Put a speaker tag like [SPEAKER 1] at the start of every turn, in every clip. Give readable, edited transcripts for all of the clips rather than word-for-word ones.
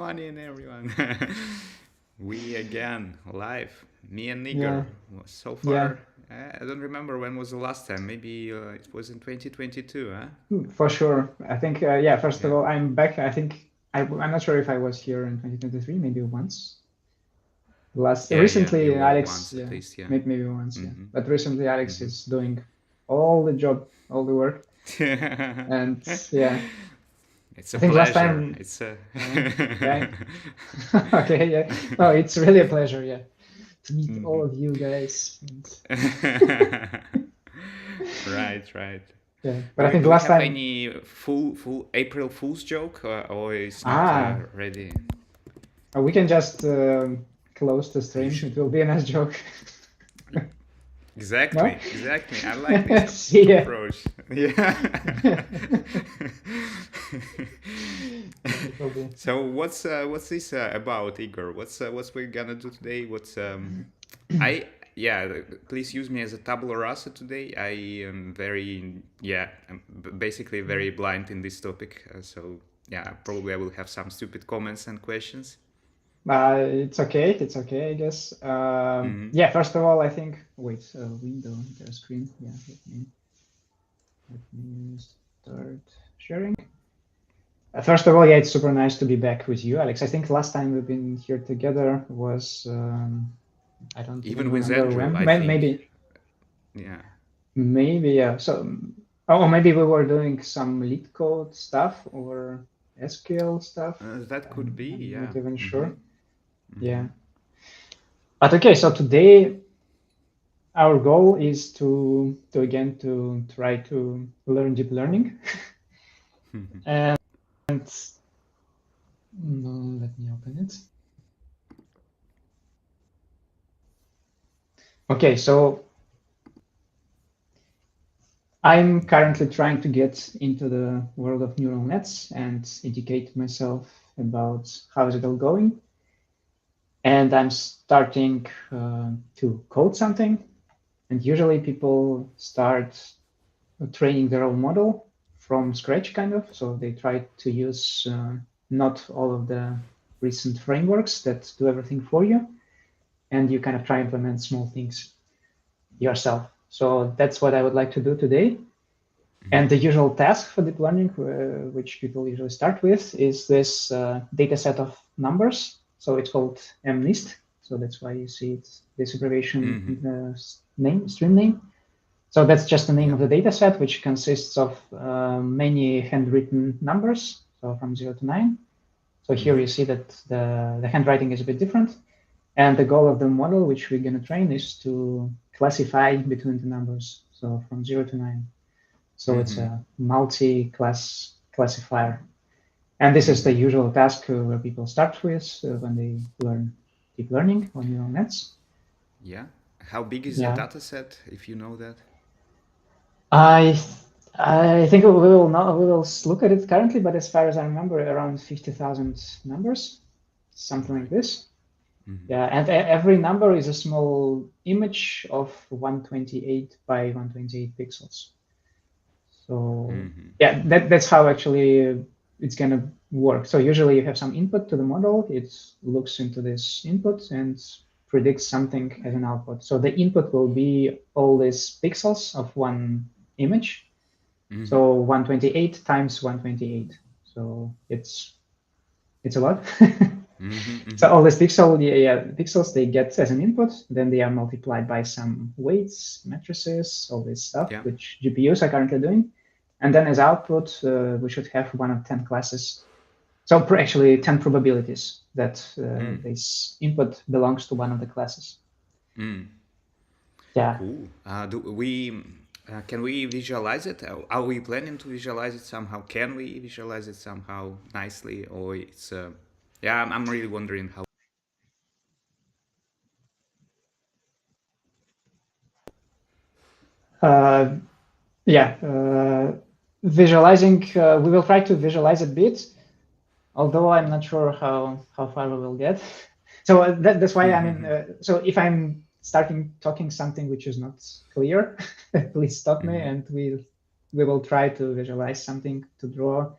[SPEAKER 1] Morning, everyone. We again live. Me and
[SPEAKER 2] Yeah,
[SPEAKER 1] Igor. So
[SPEAKER 2] yeah,
[SPEAKER 1] far, I don't remember when was the last time. Maybe it was in 2022, huh?
[SPEAKER 2] for sure. I think, yeah, first of
[SPEAKER 1] Yeah.
[SPEAKER 2] all, I'm back. I think I'm not sure if I was here in 2023, maybe once.
[SPEAKER 1] Yeah. You
[SPEAKER 2] Recently,
[SPEAKER 1] were
[SPEAKER 2] Alex,
[SPEAKER 1] once at
[SPEAKER 2] yeah,
[SPEAKER 1] least, yeah.
[SPEAKER 2] maybe once, yeah.
[SPEAKER 1] Mm-hmm.
[SPEAKER 2] But recently, Alex
[SPEAKER 1] Mm-hmm.
[SPEAKER 2] is doing all the job, all the work. And yeah,
[SPEAKER 1] It's
[SPEAKER 2] I
[SPEAKER 1] a
[SPEAKER 2] think last
[SPEAKER 1] pleasure.
[SPEAKER 2] time,
[SPEAKER 1] It's a.
[SPEAKER 2] yeah, okay, yeah. No, it's really a pleasure, yeah, to meet all
[SPEAKER 1] Mhm.
[SPEAKER 2] of you guys. And
[SPEAKER 1] Right.
[SPEAKER 2] yeah, but
[SPEAKER 1] Do
[SPEAKER 2] I
[SPEAKER 1] we
[SPEAKER 2] think
[SPEAKER 1] do we
[SPEAKER 2] last
[SPEAKER 1] have
[SPEAKER 2] time,
[SPEAKER 1] any full April Fool's joke, or is not
[SPEAKER 2] ah,
[SPEAKER 1] ready?
[SPEAKER 2] we can just close the
[SPEAKER 1] You
[SPEAKER 2] stream.
[SPEAKER 1] should.
[SPEAKER 2] It will be a nice joke. No?
[SPEAKER 1] Exactly. I like this
[SPEAKER 2] See ya.
[SPEAKER 1] approach. Yeah.
[SPEAKER 2] Yeah, it will be.
[SPEAKER 1] So what's this about, Igor? What's we gonna do today? I yeah. Please use me as a tabula rasa today. I am basically very blind in this topic. So yeah, probably I will have some stupid comments and questions.
[SPEAKER 2] It's okay. It's okay, I guess.
[SPEAKER 1] Mm-hmm.
[SPEAKER 2] Yeah, first of all, I think, wait, window, the screen. Yeah, let me start sharing. First of all, yeah, it's super nice to be back with you, Alex. I think last time we've been here together was, I don't even
[SPEAKER 1] Even with
[SPEAKER 2] remember
[SPEAKER 1] Andrew,
[SPEAKER 2] when.
[SPEAKER 1] I think.
[SPEAKER 2] Maybe,
[SPEAKER 1] Yeah.
[SPEAKER 2] yeah. So, oh, maybe we were doing some lead code stuff or SQL stuff.
[SPEAKER 1] That could be,
[SPEAKER 2] I'm
[SPEAKER 1] yeah.
[SPEAKER 2] not even
[SPEAKER 1] Mm-hmm.
[SPEAKER 2] sure.
[SPEAKER 1] Mm-hmm.
[SPEAKER 2] Yeah. But okay, so today our goal is to again to try to learn deep learning. And no, let me open it. Okay, so I'm currently trying to get into the world of neural nets and educate myself about how is it all going. And I'm starting to code something. And usually people start training their own model from scratch, kind of. So they try to use not all of the recent frameworks that do everything for you, and you kind of try to implement small things yourself. So that's what I would like to do today.
[SPEAKER 1] Mm-hmm.
[SPEAKER 2] And the usual task for deep learning, which people usually start with, is this data set of numbers. So it's called MNIST. So that's why you see it's this abbreviation
[SPEAKER 1] Mm-hmm.
[SPEAKER 2] in the stream name. So that's just the name
[SPEAKER 1] Yeah.
[SPEAKER 2] of the data set, which consists of many handwritten numbers, so from 0 to 9. So here
[SPEAKER 1] Mm-hmm.
[SPEAKER 2] you see that the handwriting is a bit different. And the goal of the model, which we're going to train, is to classify between the numbers, so from 0 to 9. So it's
[SPEAKER 1] Mm-hmm.
[SPEAKER 2] a multi-class classifier. And this is the
[SPEAKER 1] Mm-hmm.
[SPEAKER 2] usual task where people start with when they learn deep learning or neural nets.
[SPEAKER 1] Yeah. How big is the
[SPEAKER 2] Yeah,
[SPEAKER 1] data set, if you know that?
[SPEAKER 2] I I think we will not we will look at it currently, but as far as I remember, around 50,000 numbers, something like
[SPEAKER 1] Right.
[SPEAKER 2] this.
[SPEAKER 1] Mm-hmm.
[SPEAKER 2] Yeah, and every number is a small image of 128 by 128 pixels. So
[SPEAKER 1] Mm-hmm.
[SPEAKER 2] yeah, that's how actually it's gonna work. So usually you have some input to the model, it looks into this input and predicts something as an output. So the input will be all these pixels of one image.
[SPEAKER 1] Mm-hmm.
[SPEAKER 2] So 128 times 128. So it's a lot.
[SPEAKER 1] Mm-hmm.
[SPEAKER 2] So
[SPEAKER 1] Mm-hmm.
[SPEAKER 2] all these pixels they get as an input, then they are multiplied by some weights, matrices, all this stuff,
[SPEAKER 1] Yeah.
[SPEAKER 2] which GPUs are currently doing. And then as output, we should have one of 10 classes. So actually 10 probabilities that
[SPEAKER 1] Mm.
[SPEAKER 2] this input belongs to one of the classes.
[SPEAKER 1] Mm.
[SPEAKER 2] Yeah.
[SPEAKER 1] Cool. Do we can we visualize it? Are we planning to visualize it somehow? Can we visualize it somehow nicely, or it's yeah? I'm really wondering how.
[SPEAKER 2] Uh, yeah. Visualizing, we will try to visualize a bit, although I'm not sure how far we will get. So that's why I mean, so if I'm starting talking something which is not clear, please stop me,
[SPEAKER 1] Mm-hmm.
[SPEAKER 2] and we will try to visualize something to draw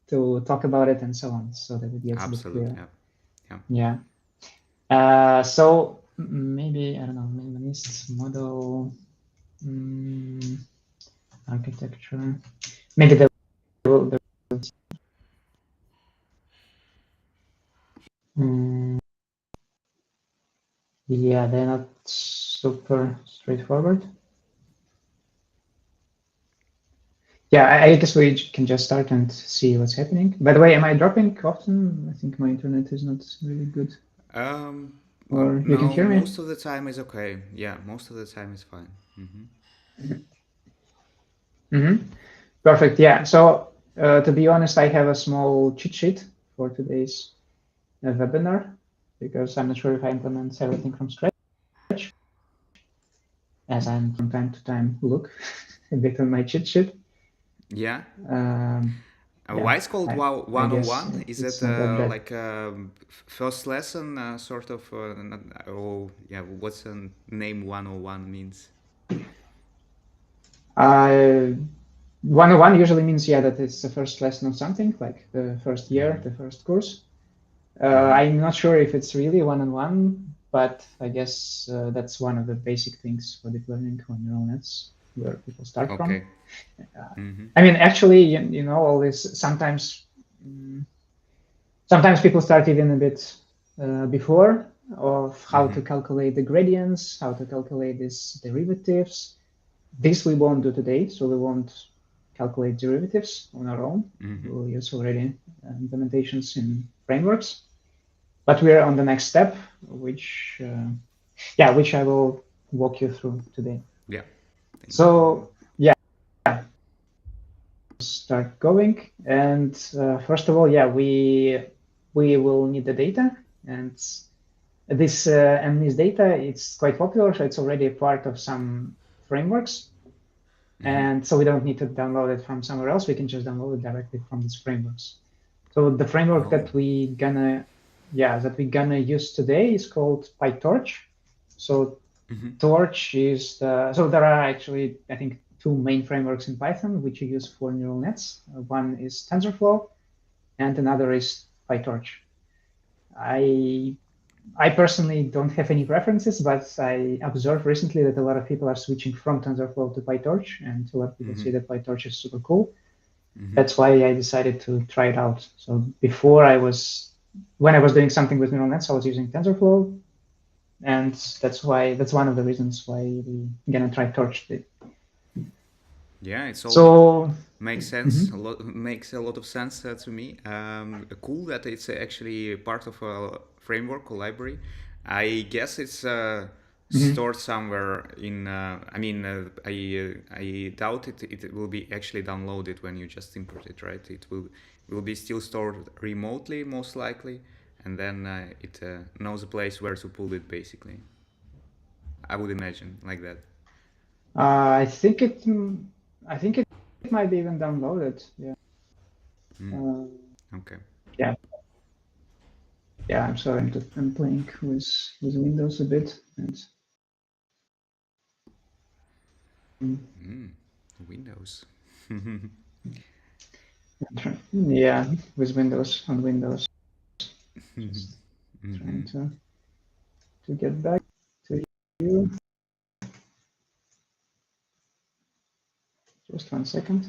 [SPEAKER 2] to talk about it and so on, so that it gets a bit
[SPEAKER 1] Absolutely.
[SPEAKER 2] clearer.
[SPEAKER 1] Yeah.
[SPEAKER 2] So maybe, I don't know, MNIST model architecture. Maybe there will yeah, they're not super straightforward. Yeah, I guess we can just start and see what's happening. By the way, am I dropping often? I think my internet is not really good. Or you can
[SPEAKER 1] No,
[SPEAKER 2] hear me?
[SPEAKER 1] most of the time is okay. Yeah, most of the time is fine.
[SPEAKER 2] Perfect. Yeah. So to be honest, I have a small cheat sheet for today's webinar because I'm not sure if I implement everything from scratch, as I'm from time to time look a bit on my cheat sheet.
[SPEAKER 1] Yeah.
[SPEAKER 2] Yeah,
[SPEAKER 1] Why it's called
[SPEAKER 2] I guess
[SPEAKER 1] 101? Is
[SPEAKER 2] it's
[SPEAKER 1] it
[SPEAKER 2] not that bad.
[SPEAKER 1] like a first lesson, sort of? Oh, yeah, what's the name 101 means?
[SPEAKER 2] 101 usually means, yeah, that it's the first lesson of something, like the first year, the first course. I'm not sure if it's really 101, but I guess that's one of the basic things for deep learning on neural nets, where people start
[SPEAKER 1] Okay.
[SPEAKER 2] from. I mean, actually, you know, all this sometimes people start even a bit before of how to calculate the gradients, how to calculate these derivatives. This we won't do today, so we won't calculate derivatives on our own. We'll use already implementations in frameworks. But we're on the next step, which I will walk you through today.
[SPEAKER 1] Yeah.
[SPEAKER 2] So yeah, start going. And first of all, yeah, we will need the data, and this MNIST data, it's quite popular, so it's already a part of some frameworks. And so we don't need to download it from somewhere else. We can just download it directly from these frameworks. So the framework that we gonna use today is called Pytorch. So Torch is so there are actually, I think, two main frameworks in Python which you use for neural nets. One is TensorFlow, and another is Pytorch. I personally don't have any preferences, but I observed recently that a lot of people are switching from TensorFlow to Pytorch, and a lot of people say that Pytorch is super cool. That's why I decided to try it out. So before when I was doing something with neural nets, I was using TensorFlow, and that's one of the reasons why we're gonna try Torch today.
[SPEAKER 1] Yeah, it's all
[SPEAKER 2] So
[SPEAKER 1] makes sense. Makes a lot of sense to me. Cool that it's actually part of a framework or library. I guess it's stored somewhere in. I doubt it will be actually downloaded when you just import it, right? It will be still stored remotely, most likely, and then it knows a place where to pull it, basically. I would imagine like that.
[SPEAKER 2] I think it might be even downloaded. Yeah.
[SPEAKER 1] Okay.
[SPEAKER 2] Yeah. Yeah. I'm sorry. I'm playing with Windows a bit.
[SPEAKER 1] Windows.
[SPEAKER 2] Yeah, with Windows on Windows. Just trying to get back to you. Just 1 second.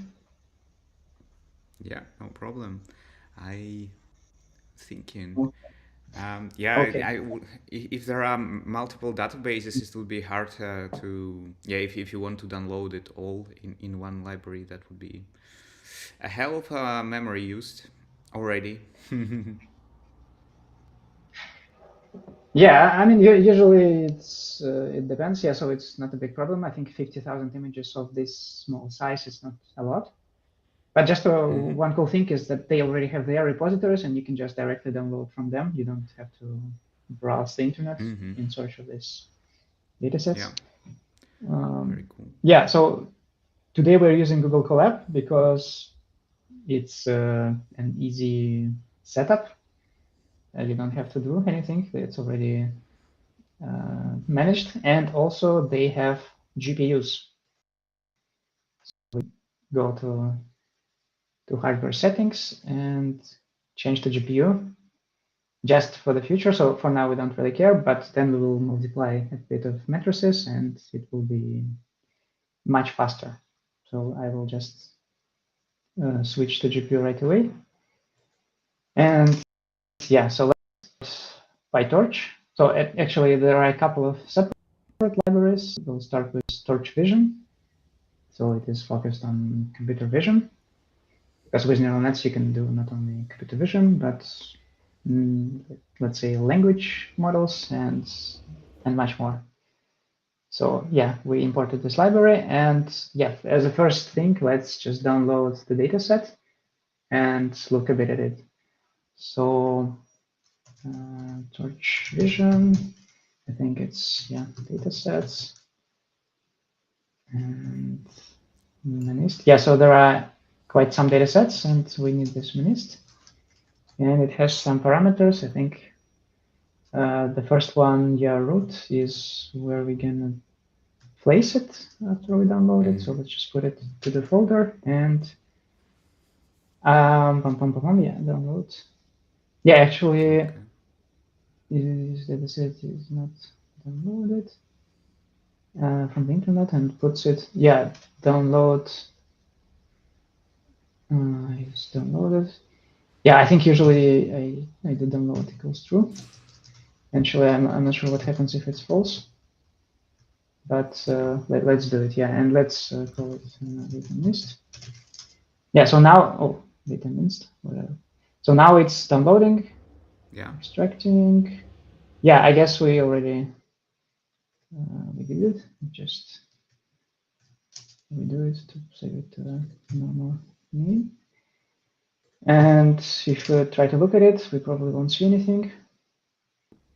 [SPEAKER 1] Yeah, no problem. I thinking.
[SPEAKER 2] Okay.
[SPEAKER 1] If there are multiple databases, it will be hard to. Yeah, if you want to download it all in one library, that would be a hell of a memory used already.
[SPEAKER 2] Yeah, I mean, usually it depends. Yeah, so it's not a big problem. I think 50,000 images of this small size is not a lot. But just one cool thing is that they already have their repositories, and you can just directly download from them. You don't have to browse the internet in search of these datasets.
[SPEAKER 1] Yeah, very cool.
[SPEAKER 2] Yeah, so today we're using Google Colab because it's an easy setup. You don't have to do anything. It's already managed, and also they have GPUs. So we go to to hardware settings and change the GPU just for the future. So for now, we don't really care, but then we will multiply a bit of matrices and it will be much faster. So I will just switch to GPU right away. And yeah, so let's Pytorch. So actually, there are a couple of separate libraries. We'll start with Torch Vision. So it is focused on computer vision. Because with neural nets, you can do not only computer vision, but let's say language models and much more. So yeah, we imported this library, and yeah, as a first thing, let's just download the dataset and look a bit at it. So Torch Vision, I think it's datasets and MNIST. Yeah, so there are quite some datasets, and we need this MNIST, and it has some parameters. I think the first one, root, is where we're gonna place it after we download it. So let's just put it to the folder and download. Yeah, actually, this dataset is not downloaded from the internet and puts it. Yeah, download is downloaded. Yeah, I think usually I do download equals true. Actually, I'm not sure what happens if it's false. But let's do it, yeah, and let's call it data MNIST. Yeah, so now, data MNIST, whatever. So now it's downloading, extracting. Yeah, I guess we already we did it. Just we do it to save it to the normal name. And if we try to look at it, we probably won't see anything.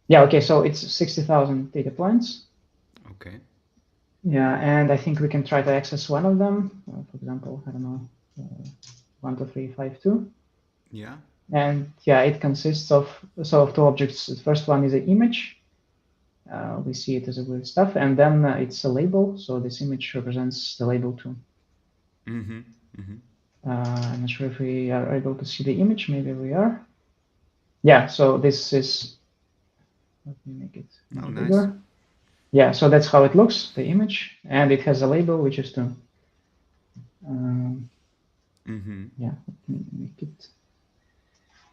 [SPEAKER 2] Yeah, okay, so it's 60,000 data points.
[SPEAKER 1] Okay.
[SPEAKER 2] Yeah, and I think we can try to access one of them. For example, I don't know, 1, 2, 3, 5, 2.
[SPEAKER 1] Yeah.
[SPEAKER 2] And yeah, it consists of two objects. The first one is an image. We see it as a weird stuff, and then it's a label. So this image represents the label too. I'm not sure if we are able to see the image. Maybe we are. Yeah. So this is. Let me make it bigger. Nice. Yeah. So that's how it looks, the image, and it has a label which is 2. Yeah. Let me make it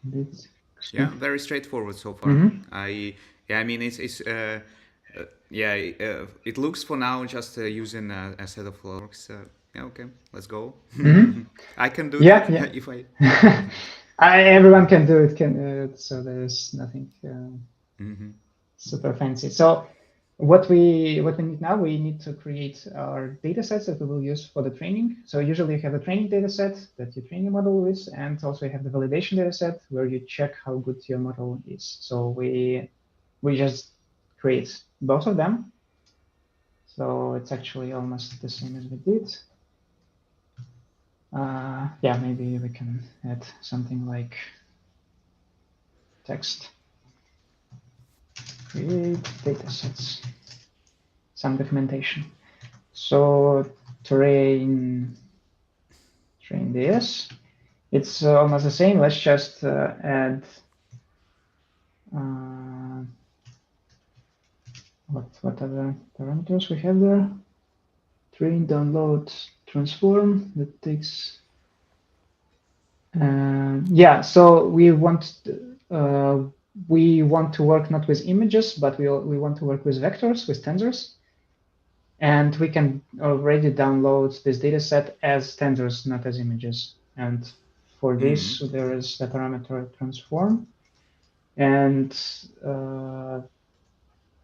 [SPEAKER 2] a bit.
[SPEAKER 1] Yeah, very straightforward so far. I mean it's it looks for now just using a set of looks. Yeah, okay, let's go. I can do that if I.
[SPEAKER 2] Everyone can do it. So there's nothing super fancy. So what we need now, we need to create our data sets that we will use for the training. So usually you have a training data set that you train your model with, and also you have the validation data set where you check how good your model is. So we just create both of them. So it's actually almost the same as we did. Yeah, maybe we can add something like text. Create datasets. Some documentation. So train this. It's almost the same. Let's just add what other parameters we have there. Train, download, transform. That takes. Yeah. So we want to work not with images, but we want to work with vectors, with tensors. And we can already download this data set as tensors, not as images. And for this, there is the parameter transform. And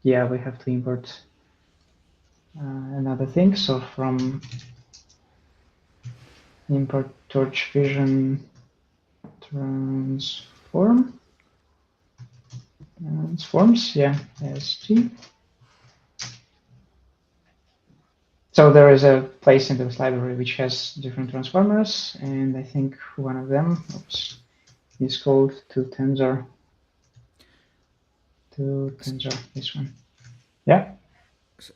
[SPEAKER 2] yeah, we have to import another thing. So from import Torch Vision transforms, yeah, ST. So there is a place in this library which has different transformers, and I think one of them is called toTensor, this one. Yeah.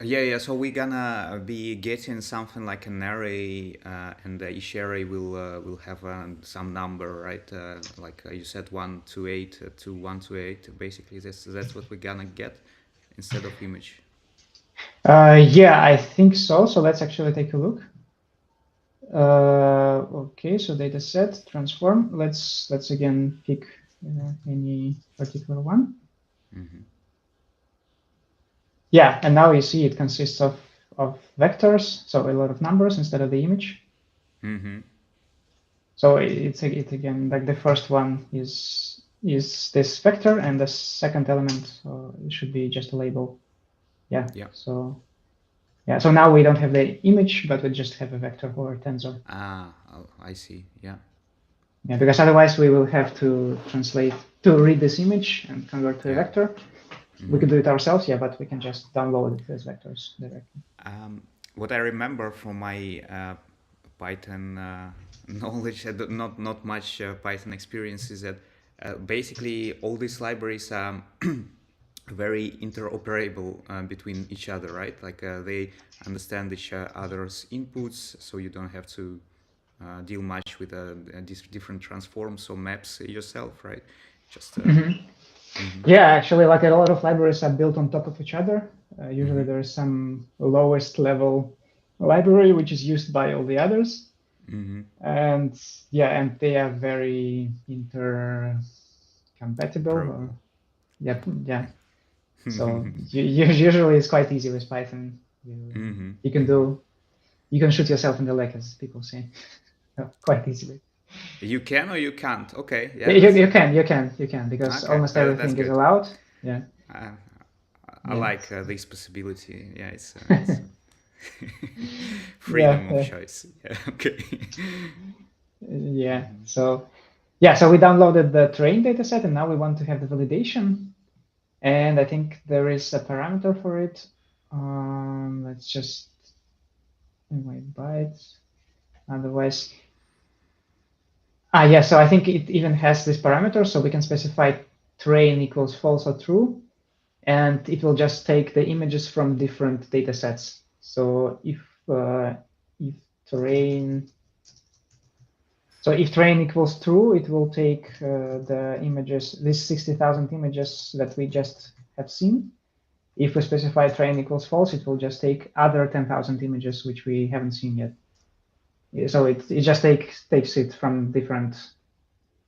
[SPEAKER 1] Yeah. So we're gonna be getting something like an array, and each array will have some number, right? Like you said, 128 to 128. Basically, that's what we're gonna get instead of image.
[SPEAKER 2] Yeah, I think so. So let's actually take a look. Okay, so data set transform. Let's again pick any particular one.
[SPEAKER 1] Mm-hmm.
[SPEAKER 2] Yeah, and now you see it consists of vectors, so a lot of numbers instead of the image.
[SPEAKER 1] Mm-hmm.
[SPEAKER 2] So it's again like the first one is this vector, and the second element it should be just a label. Yeah.
[SPEAKER 1] Yeah.
[SPEAKER 2] So yeah. So now we don't have the image, but we just have a vector or a tensor.
[SPEAKER 1] Ah, oh, I see. Yeah.
[SPEAKER 2] Yeah, because otherwise we will have to read this image and convert to a
[SPEAKER 1] Yeah.
[SPEAKER 2] vector. We
[SPEAKER 1] Mm-hmm.
[SPEAKER 2] could do it ourselves, yeah, but we can just download it as vectors directly.
[SPEAKER 1] What I remember from my Python knowledge, not much Python experience, is that basically all these libraries are very interoperable between each other, right? Like they understand each other's inputs, so you don't have to deal much with these different transforms or maps yourself, right? Just
[SPEAKER 2] Yeah, actually, like a lot of libraries are built on top of each other. Usually
[SPEAKER 1] mm-hmm.
[SPEAKER 2] there is some lowest level library which is used by all the others.
[SPEAKER 1] Mm-hmm.
[SPEAKER 2] And yeah, and they are very intercompatible.
[SPEAKER 1] Pro.
[SPEAKER 2] Yeah. So usually it's quite easy with Python.
[SPEAKER 1] Mm-hmm.
[SPEAKER 2] You can
[SPEAKER 1] Mm-hmm.
[SPEAKER 2] you can shoot yourself in the leg, as people say, quite easily.
[SPEAKER 1] You can or you can't. Okay,
[SPEAKER 2] Yeah,
[SPEAKER 1] yeah, that's
[SPEAKER 2] you can because
[SPEAKER 1] okay.
[SPEAKER 2] almost
[SPEAKER 1] That's
[SPEAKER 2] everything is
[SPEAKER 1] good.
[SPEAKER 2] allowed. Yeah,
[SPEAKER 1] I, I
[SPEAKER 2] yeah,
[SPEAKER 1] like this possibility. Yeah, it's freedom of
[SPEAKER 2] yeah,
[SPEAKER 1] choice. Yeah, okay.
[SPEAKER 2] yeah. So yeah, so we downloaded the train dataset, and now we want to have the validation. And I think there is a parameter for it. Let's just invite bytes. Otherwise, yeah. So I think it even has this parameter, so we can specify train equals false or true, and it will just take the images from different data sets. So if train if train equals true, it will take the images, these 60,000 images that we just have seen. If we specify train equals false, it will just take other 10,000 images which we haven't seen yet. So it just takes it from different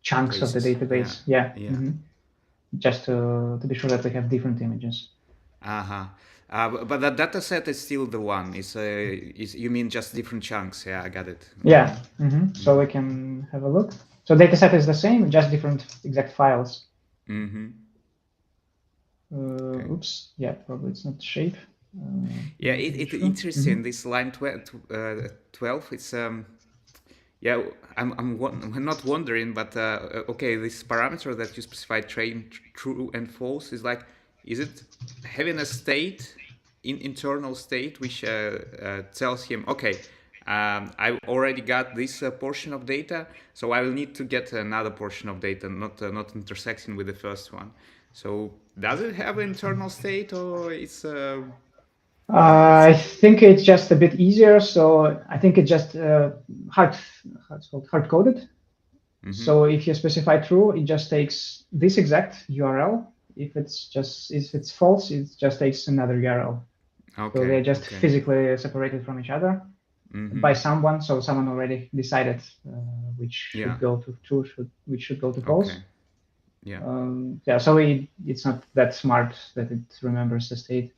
[SPEAKER 2] chunks of the
[SPEAKER 1] Places. Yeah,
[SPEAKER 2] database. Yeah.
[SPEAKER 1] yeah.
[SPEAKER 2] Just to be sure that we have different images.
[SPEAKER 1] Uh-huh. But that data set is still the one. Is you mean just different chunks? Yeah, I got it.
[SPEAKER 2] Yeah. So we can have a look. So dataset is the same, just different exact files.
[SPEAKER 1] Mm-hmm. Okay.
[SPEAKER 2] Oops. Yeah, probably it's not shape.
[SPEAKER 1] Yeah, it's interesting. This line 12. It's yeah. I'm not wondering, but okay. This parameter that you specified, train true and false, is like, is it having a state, internal state, which tells him, okay, I already got this portion of data, so I will need to get another portion of data, not intersecting with the first one. So does it have an internal state, or it's
[SPEAKER 2] I think it's just a bit easier. So I think it's just hard coded. So if you specify true, it just takes this exact URL. If it's false, it just takes another URL.
[SPEAKER 1] okay?
[SPEAKER 2] So they're just
[SPEAKER 1] Okay.
[SPEAKER 2] physically separated from each other by someone. So someone already decided which should go to true, which should go to false.
[SPEAKER 1] Okay. Yeah.
[SPEAKER 2] Yeah. So it's not that smart that it remembers the state.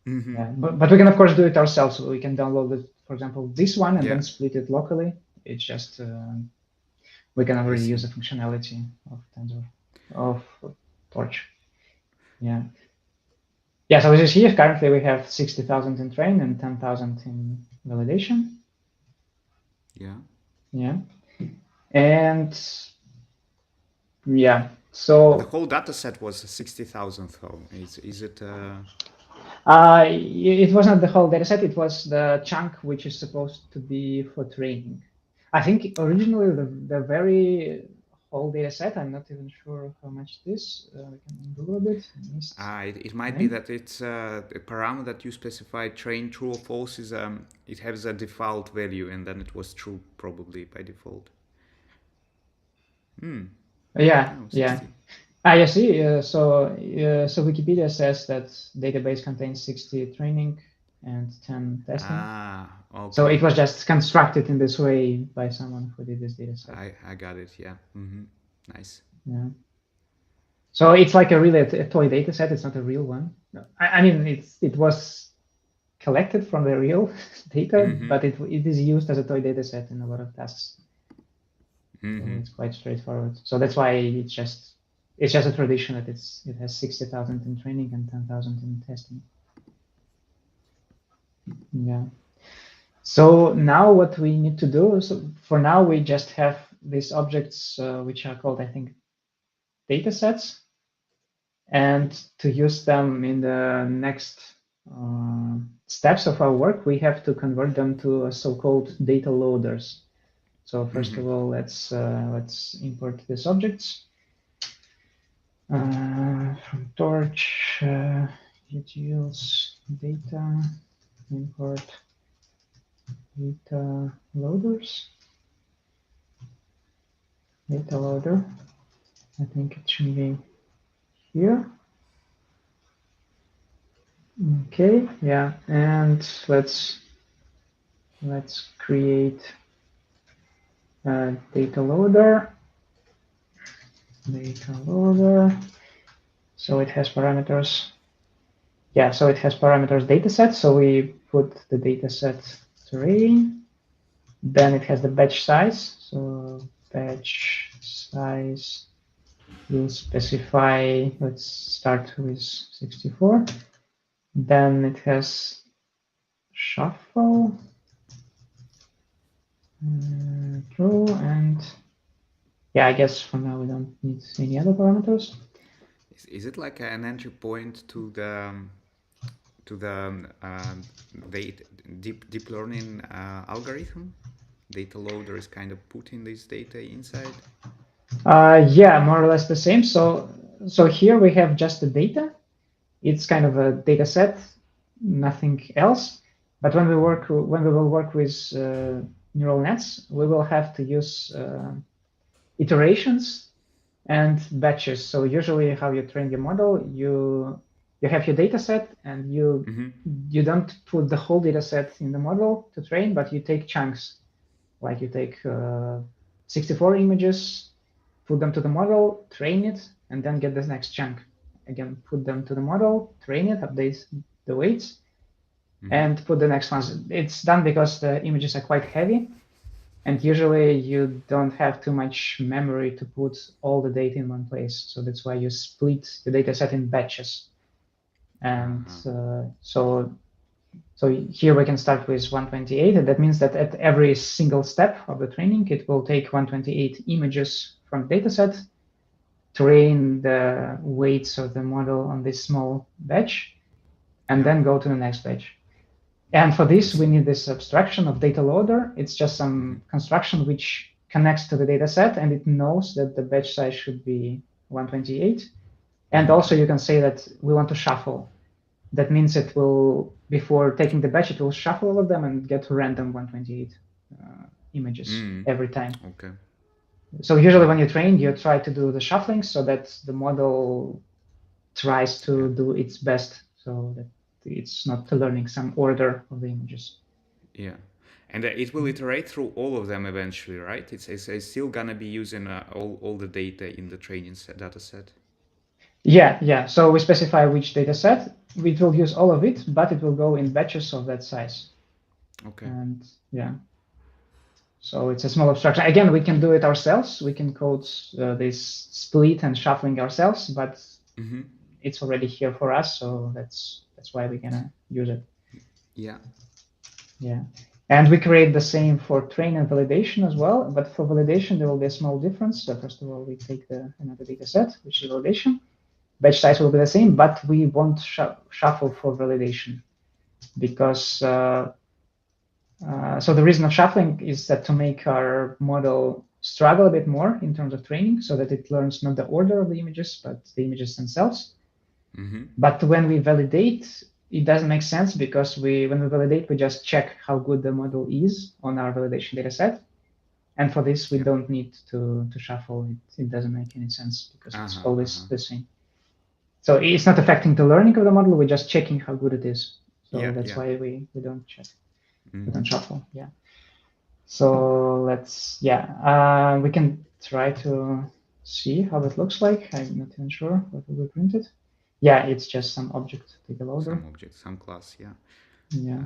[SPEAKER 2] Yeah, but we can of course do it ourselves. So we can download it, for example, this one, and then split it locally. It's just we can already use the functionality of Tensor of Torch. Yeah. Yeah. So as you see, currently we have 60,000 in train and 10,000 in validation.
[SPEAKER 1] Yeah.
[SPEAKER 2] Yeah. And yeah, so
[SPEAKER 1] the whole data set was 60,000. Is it?
[SPEAKER 2] It was not the whole dataset. It was the chunk which is supposed to be for training. I think originally the very whole data set. I'm not even sure how much it is. We can Google a bit.
[SPEAKER 1] It might be that it's a parameter that you specified train true or false is it has a default value and then it was true probably by default.
[SPEAKER 2] Yeah,
[SPEAKER 1] Oh,
[SPEAKER 2] yeah.
[SPEAKER 1] 60.
[SPEAKER 2] I see. So Wikipedia says that database contains 60 training and 10 testing.
[SPEAKER 1] Okay.
[SPEAKER 2] So it was just constructed in this way by someone who did this data set.
[SPEAKER 1] I got it. Yeah. Nice.
[SPEAKER 2] Yeah. So it's like a toy data set. It's not a real one. I mean, it was collected from the real data, but it is used as a toy data set in a lot of tasks. So it's quite straightforward. So that's why it's just a tradition that it has 60,000 in training and 10,000 in testing. Yeah. So now what we need to do, so for now we just have these objects which are called, I think, data sets. And to use them in the next steps of our work, we have to convert them to so-called data loaders. So first of all, let's import these objects from Torch, utils data, import data loaders, data loader. I think it should be here. Okay, yeah, and let's create a data loader. So it has parameters. Yeah, so it has parameters dataset. So we put the dataset terrain. Then it has the batch size. So batch size will specify, let's start with 64. Then it has shuffle, true, and yeah, I guess for now we don't need any other parameters.
[SPEAKER 1] Is it like an entry point to the deep learning algorithm? Data loader is kind of putting this data inside.
[SPEAKER 2] Yeah, more or less the same. So here we have just the data. It's kind of a data set, nothing else. But when we will work with neural nets, we will have to use iterations and batches. So usually, how you train your model, you have your data set, and you don't put the whole data set in the model to train, but you take chunks. Like you take 64 images, put them to the model, train it, and then get the next chunk. Again, put them to the model, train it, update the weights, and put the next ones. It's done because the images are quite heavy, and usually you don't have too much memory to put all the data in one place. So that's why you split the data set in batches. And so here we can start with 128, and that means that at every single step of the training, it will take 128 images from the dataset, train the weights of the model on this small batch, and then go to the next batch. And for this, we need this abstraction of data loader. It's just some construction which connects to the dataset, and it knows that the batch size should be 128. And also you can say that we want to shuffle. That means it will, before taking the batch, it will shuffle all of them and get random 128 images every time.
[SPEAKER 1] Okay.
[SPEAKER 2] So usually when you train, you try to do the shuffling so that the model tries to do its best, so that it's not learning some order of the images.
[SPEAKER 1] Yeah. And it will iterate through all of them eventually, right? It's still gonna be using all the data in the training data set.
[SPEAKER 2] Yeah. So we specify which data set. We will use all of it, but it will go in batches of that size.
[SPEAKER 1] Okay.
[SPEAKER 2] And yeah. So it's a small abstraction. Again, we can do it ourselves. We can code this split and shuffling ourselves, but it's already here for us. So that's why we're gonna use it.
[SPEAKER 1] Yeah.
[SPEAKER 2] Yeah. And we create the same for train and validation as well. But for validation, there will be a small difference. So first of all, we take another data set, which is validation. Batch size will be the same, but we won't shuffle for validation because so the reason of shuffling is that to make our model struggle a bit more in terms of training so that it learns not the order of the images, but the images themselves. But when we validate, it doesn't make sense because when we validate, we just check how good the model is on our validation data set. And for this, we don't need to shuffle it. It doesn't make any sense because it's always the same. So it's not affecting the learning of the model. We're just checking how good it is. So that's why we don't check. We don't shuffle. Yeah. So let's, we can try to see how it looks like. I'm not even sure what will be printed. Yeah, it's just some object data loader.
[SPEAKER 1] Some object, some class, yeah.
[SPEAKER 2] Yeah.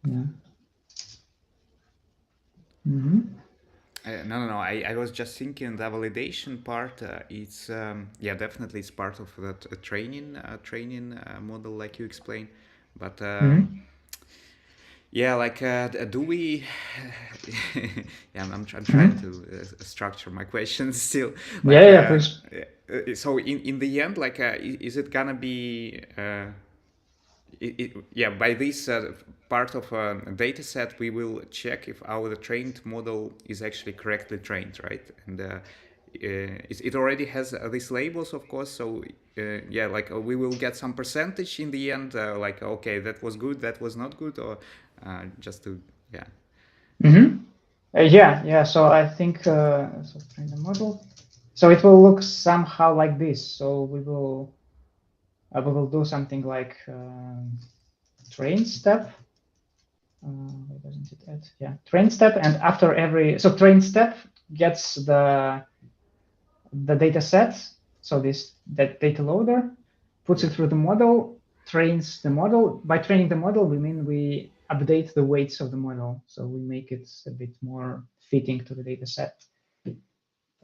[SPEAKER 2] Yeah.
[SPEAKER 1] No. I was just thinking the validation part. It's definitely it's part of that training model, like you explained. But do we? I'm trying to structure my questions still.
[SPEAKER 2] Please.
[SPEAKER 1] So in the end, is it gonna be? By this part of a data set, we will check if our trained model is actually correctly trained, right? And it already has these labels, of course. So we will get some percentage in the end, okay, that was good, that was not good, or just to
[SPEAKER 2] So I think train the model. So it will look somehow like this. So we will do something like train step. Why doesn't it add? Yeah, train step, and after every train step gets the data set. So that data loader puts it through the model, trains the model. By training the model, we mean we update the weights of the model, so we make it a bit more fitting to the data set.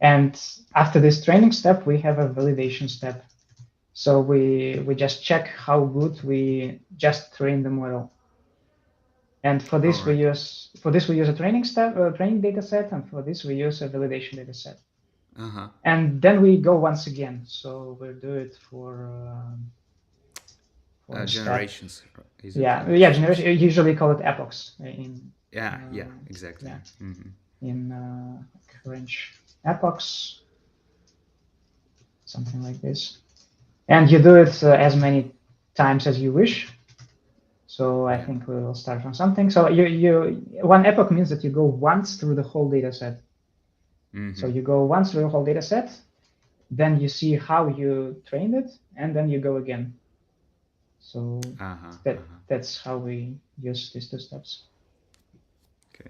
[SPEAKER 2] And after this training step, we have a validation step. So we just check how good we just trained the model. And for this we use a training data set, and for this we use a validation data set. And then we go once again. So we'll do it for
[SPEAKER 1] generations.
[SPEAKER 2] Generation. Usually call it epochs in.
[SPEAKER 1] Exactly.
[SPEAKER 2] Yeah. In range epochs, something like this, and you do it as many times as you wish. So I think we will start from something. So one epoch means that you go once through the whole data set. So you go once through the whole data set, then you see how you trained it, and then you go again. So that's how we use these two steps.
[SPEAKER 1] Okay.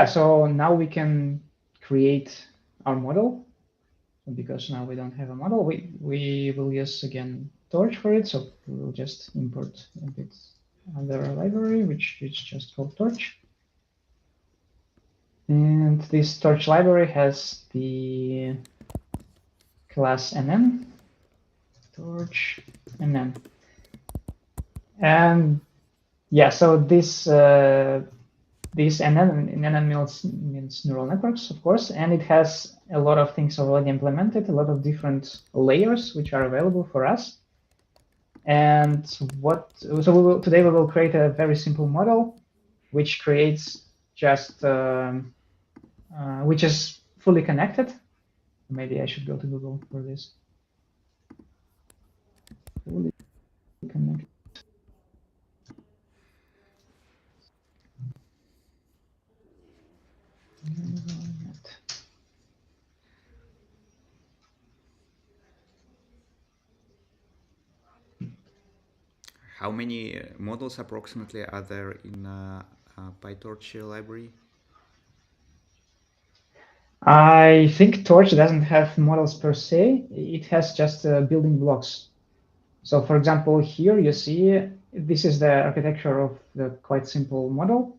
[SPEAKER 2] So now we can create our model. Because now we don't have a model, we will use again Torch for it. So we will just import a bit other library, which is just called Torch. And this Torch library has the class NN, Torch NN. And so this NN means neural networks, of course, and it has a lot of things already implemented, a lot of different layers which are available for us. And today we will create a very simple model, which creates just which is fully connected. Maybe I should go to Google for this. Fully connected.
[SPEAKER 1] How many models approximately are there in Pytorch library?
[SPEAKER 2] I think Torch doesn't have models per se. It has just building blocks. So for example, here you see this is the architecture of the quite simple model.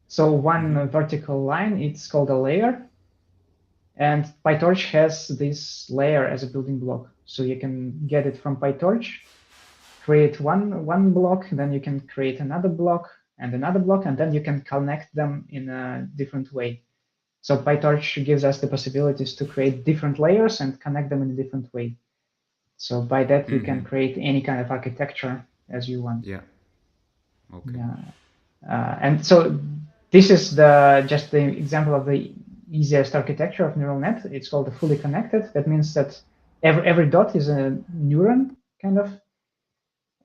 [SPEAKER 2] So one vertical line, it's called a layer. And Pytorch has this layer as a building block. So you can get it from Pytorch, create one block, then you can create another block, and then you can connect them in a different way. So Pytorch gives us the possibilities to create different layers and connect them in a different way. So by that, you can create any kind of architecture as you want.
[SPEAKER 1] Yeah. Okay.
[SPEAKER 2] Yeah. And so this is just the example of the easiest architecture of neural net. It's called the fully connected. That means that every dot is a neuron, kind of,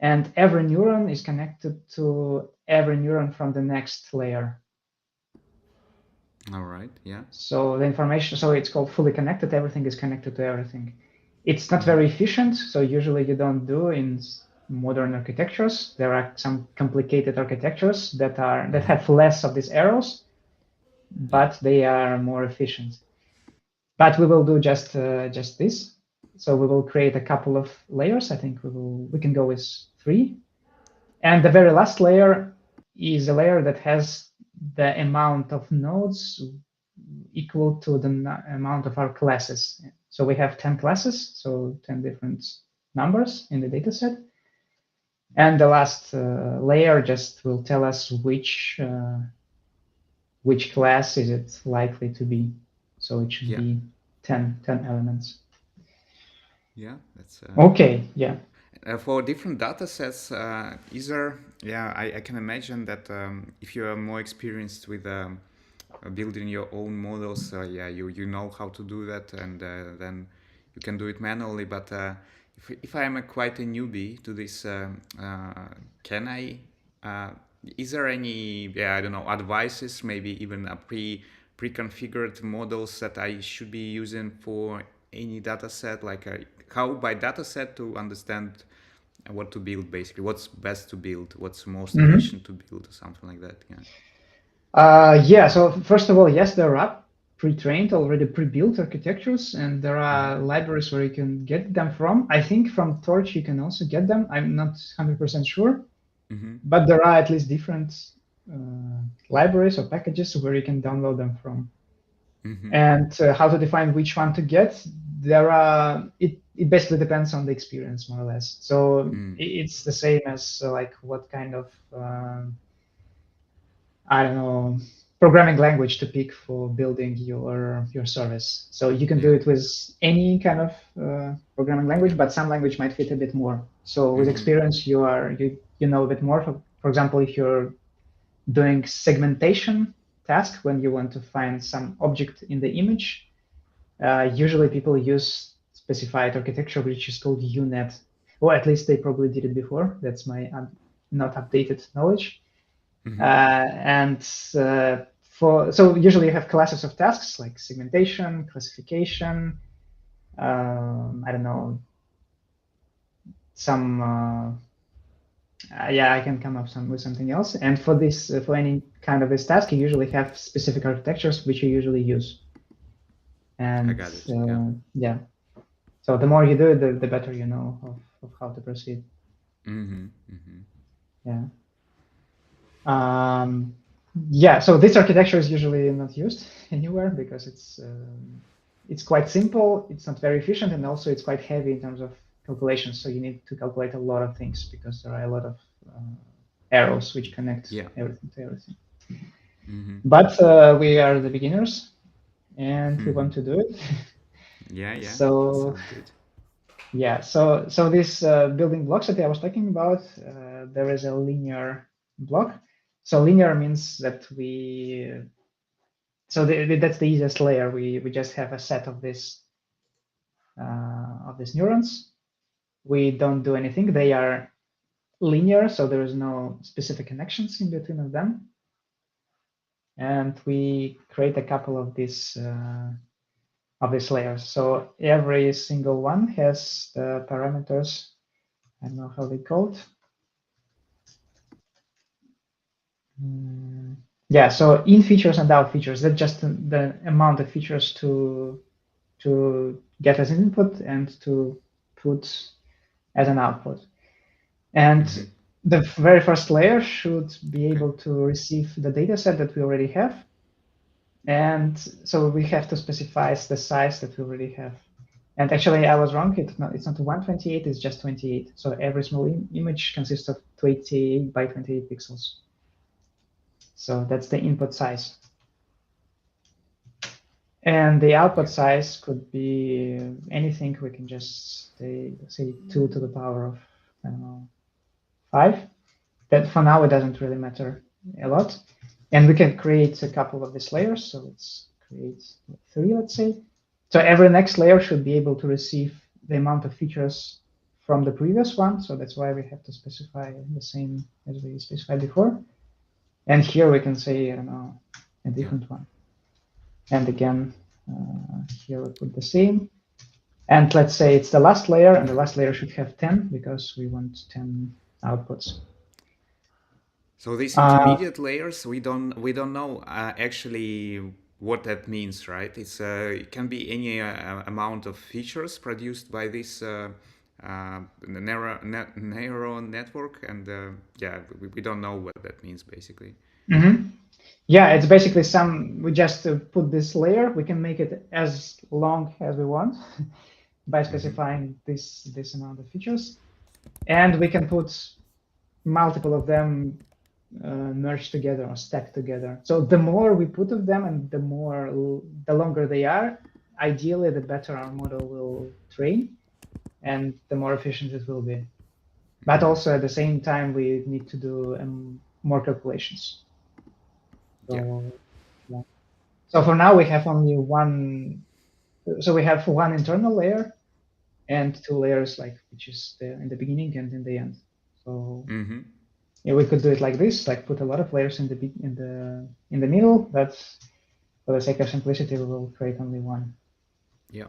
[SPEAKER 2] and every neuron is connected to every neuron from the next layer.
[SPEAKER 1] All right. Yeah.
[SPEAKER 2] So the information, so it's called fully connected. Everything is connected to everything. It's not very efficient. So usually you don't do in modern architectures. There are some complicated architectures that have less of these errors, but they are more efficient. But we will do just this. So we will create a couple of layers. I think we can go with 3. And the very last layer is a layer that has the amount of nodes equal to the amount of our classes. So we have 10 classes, so 10 different numbers in the dataset. And the last layer just will tell us which class is it likely to be. So it should be 10 elements.
[SPEAKER 1] Yeah, that's
[SPEAKER 2] Okay, yeah.
[SPEAKER 1] For different data sets, is there, I can imagine that if you are more experienced with building your own models, you know how to do that, and then you can do it manually. But if I am quite a newbie to this, can I? Is there any, I don't know, advices, maybe even a pre-configured models that I should be using for any data set, like how by data set to understand what to build, basically what's best to build, what's most efficient to build, or something like that?
[SPEAKER 2] So first of all, yes, there are pre-trained, already pre-built architectures, and there are libraries where you can get them from. I think from Torch you can also get them. I'm not 100% sure, but there are at least different libraries or packages where you can download them from. And how to define which one to get, it basically depends on the experience, more or less. So it's the same as like what kind of I don't know, programming language to pick for building your service. So you can do it with any kind of programming language, but some language might fit a bit more. So with experience, you know a bit more. For example, if you're doing segmentation task when you want to find some object in the image, usually people use specified architecture which is called UNet, or at least they probably did it before. That's my not updated knowledge. So usually you have classes of tasks like segmentation, classification, I don't know, some I can come up with something else. And for this, for any kind of this task, you usually have specific architectures which you usually use. And
[SPEAKER 1] I got it.
[SPEAKER 2] Yeah. So the more you do it, the better you know of how to proceed. Yeah. So this architecture is usually not used anywhere because it's quite simple, it's not very efficient, and also it's quite heavy in terms of calculations. So you need to calculate a lot of things because there are a lot of arrows which connect everything to everything. But we are the beginners, and we want to do it. So
[SPEAKER 1] sounds good.
[SPEAKER 2] So this building blocks that I was talking about, there is a linear block. So linear means that that's the easiest layer. We just have a set of these neurons. We don't do anything. They are linear, so there is no specific connections in between of them. And we create a couple of these layers. So every single one has the parameters. I don't know how they called. So in features and out features, that's just the amount of features to get as an input and to put as an output. And the very first layer should be able to receive the data set that we already have. And so we have to specify the size that we already have. And actually, I was wrong. It's not 128, it's just 28. So every small image consists of 28 by 28 pixels. So that's the input size. And the output size could be anything. We can just say 2 to the power of, I don't know, 5. that for now it doesn't really matter a lot. And we can create a couple of these layers. So let's create 3, let's say. So every next layer should be able to receive the amount of features from the previous one. So that's why we have to specify the same as we specified before. And here we can say, I don't know, a different one. And again, here we put the same. And let's say it's the last layer, and the last layer should have 10 because we want 10 outputs.
[SPEAKER 1] So these intermediate layers, we don't know actually what that means, right? It can be any amount of features produced by this neural network, and yeah, we don't know what that means basically.
[SPEAKER 2] Mm-hmm. Yeah, it's basically we just put this layer. We can make it as long as we want by specifying this amount of features, and we can put multiple of them merged together or stacked together. So the more we put of them and the longer they are, ideally the better our model will train and the more efficient it will be. But also at the same time, we need to do more calculations. So, yeah. So for now we have only one. So we have one internal layer and 2 layers, which is in the beginning and in the end. So yeah, we could do it like this, like put a lot of layers in the middle. But for the sake of simplicity, we will create only one.
[SPEAKER 1] Yeah.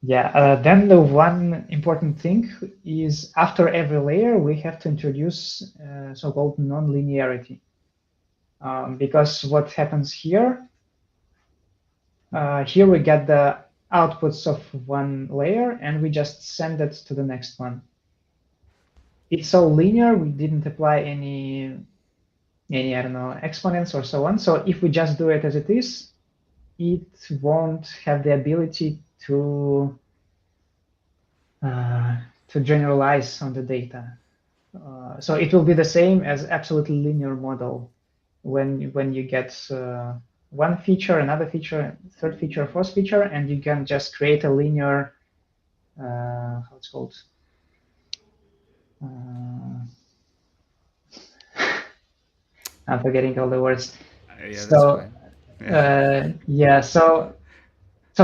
[SPEAKER 2] Yeah. Then the one important thing is after every layer, we have to introduce so-called non-linearity. Because what happens here we get the outputs of one layer and we just send it to the next one. It's all linear. We didn't apply any I don't know, exponents or so on. So if we just do it as it is, it won't have the ability to generalize on the data. So it will be the same as absolutely linear model when you get one feature, another feature, third feature, fourth feature, and you can just create a linear, how it's called? I'm forgetting all the words.
[SPEAKER 1] Yeah,
[SPEAKER 2] So,
[SPEAKER 1] that's fine.
[SPEAKER 2] Yeah, so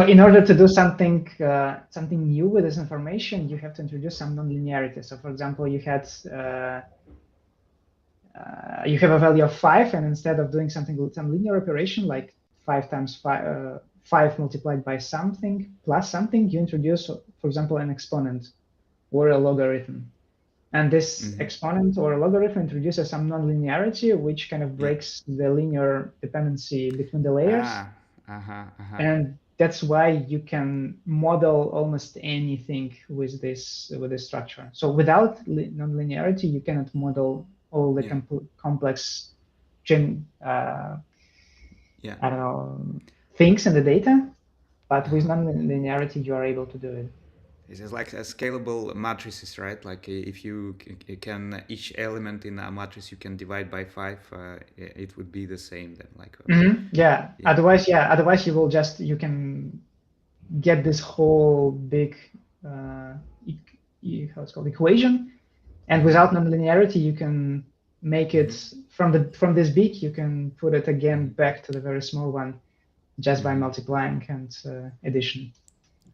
[SPEAKER 2] in order to do something new with this information, you have to introduce some nonlinearity. So for example, you have a value of 5, and instead of doing something with some linear operation like 5 times 5 multiplied by something plus something, you introduce, for example, an exponent or a logarithm. And this exponent or logarithm introduces some nonlinearity, which kind of breaks the linear dependency between the layers. And that's why you can model almost anything with this structure. So without nonlinearity, you cannot model all the complex I don't know, things in the data. But with nonlinearity, you are able to do it.
[SPEAKER 1] This is like a scalable matrices, right? Like if you can each element in a matrix you can divide by 5, it would be the same then. Like
[SPEAKER 2] yeah. Otherwise, you can get this whole big how it's called equation, and without nonlinearity, you can make it from this big. You can put it again back to the very small one, just by multiplying and addition.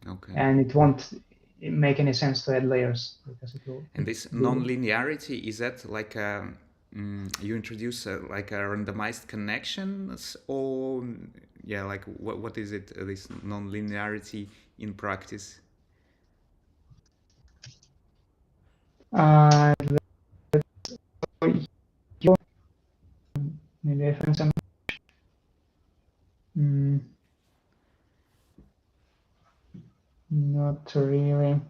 [SPEAKER 1] Okay.
[SPEAKER 2] And it won't make any sense to add layers because it will.
[SPEAKER 1] And this non-linearity, is that like you introduce like a randomized connections, or like what is it? This non-linearity in practice?
[SPEAKER 2] Maybe I find some. Not really.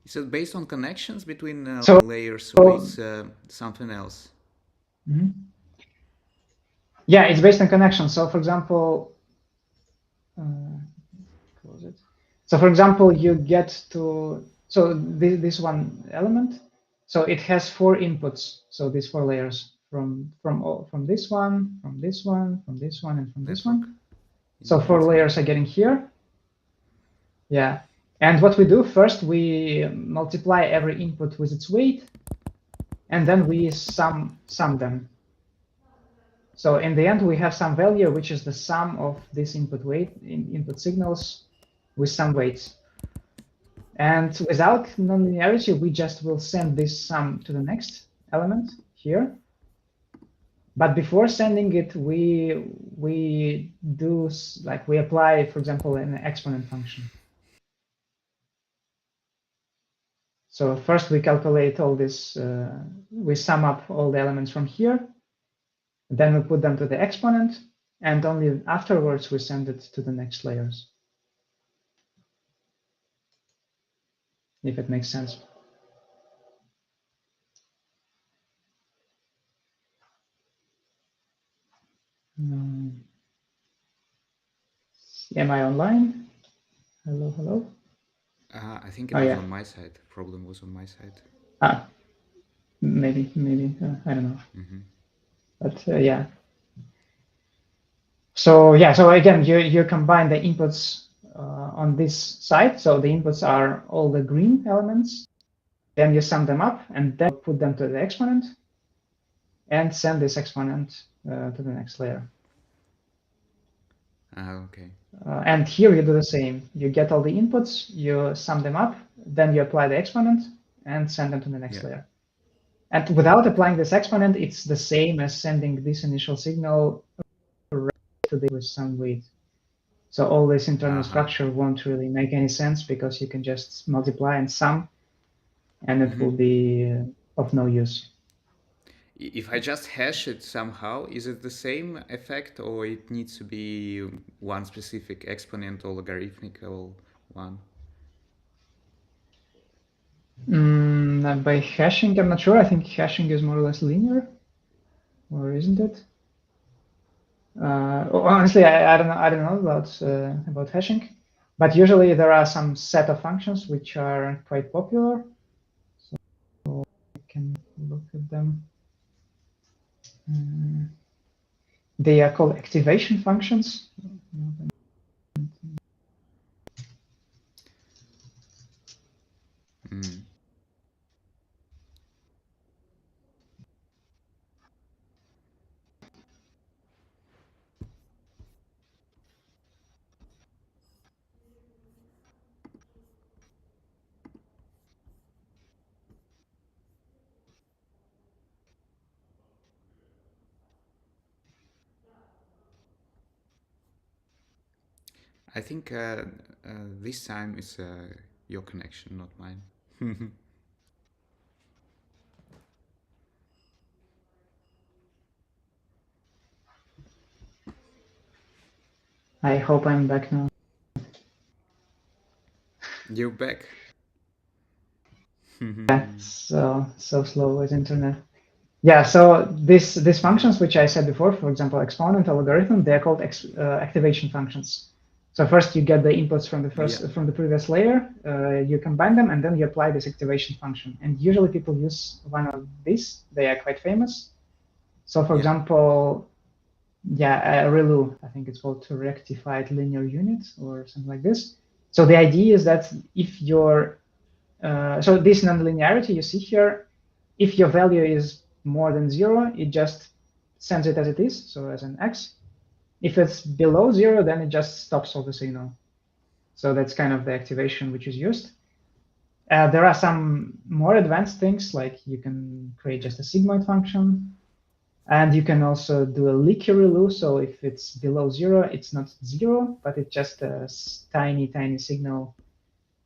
[SPEAKER 1] Is it based on connections between layers,
[SPEAKER 2] so
[SPEAKER 1] or is something else?
[SPEAKER 2] Yeah, it's based on connections. So, for example, close it. So, for example, you get to this one element. So it has 4 inputs. So these 4 layers from this one, from this one, from this one, and from this one. So 4 layers are getting here. Yeah. And what we do first, we multiply every input with its weight, and then we sum them. So in the end, we have some value, which is the sum of this input signals with some weights. And without nonlinearity, we just will send this sum to the next element here. But before sending it, we do like we apply, for example, an exponent function. So first we calculate all this, we sum up all the elements from here, then we put them to the exponent, and only afterwards we send it to the next layers. If it makes sense. Am I online? Hello, hello.
[SPEAKER 1] I think it was on my side. Problem was on my side.
[SPEAKER 2] Maybe I don't know. But yeah. So yeah, so again, you combine the inputs on this side. So the inputs are all the green elements. Then you sum them up and then put them to the exponent and send this exponent to the next layer.
[SPEAKER 1] Okay.
[SPEAKER 2] And here you do the same. You get all the inputs, you sum them up, then you apply the exponent and send them to the next layer. And without applying this exponent, it's the same as sending this initial signal to the with some weight. So all this internal structure won't really make any sense because you can just multiply and sum, and it will be of no use.
[SPEAKER 1] If I just hash it somehow, is it the same effect, or it needs to be one specific exponent or logarithmical one?
[SPEAKER 2] By hashing, I'm not sure. I think hashing is more or less linear, or isn't it? Honestly, I don't know about hashing, but usually there are some set of functions which are quite popular. So I can look at them. They are called activation functions.
[SPEAKER 1] I think this time it's your connection, not mine.
[SPEAKER 2] I hope I'm back now.
[SPEAKER 1] You're back.
[SPEAKER 2] Yeah, so slow with internet. Yeah, so these functions which I said before, for example, exponent or logarithm, they're called activation functions. So first you get the inputs from the previous layer, you combine them, and then you apply this activation function. And usually people use one of these. They are quite famous. So for example, ReLU, I think it's called to rectified linear unit or something like this. So the idea is that if your so this nonlinearity you see here, if your value is more than 0, it just sends it as it is, so as an X. If it's below 0, then it just stops all the signal. So that's kind of the activation which is used. There are some more advanced things, like you can create just a sigmoid function, and you can also do a leaky ReLU. So if it's below 0, it's not 0, but it's just a tiny signal,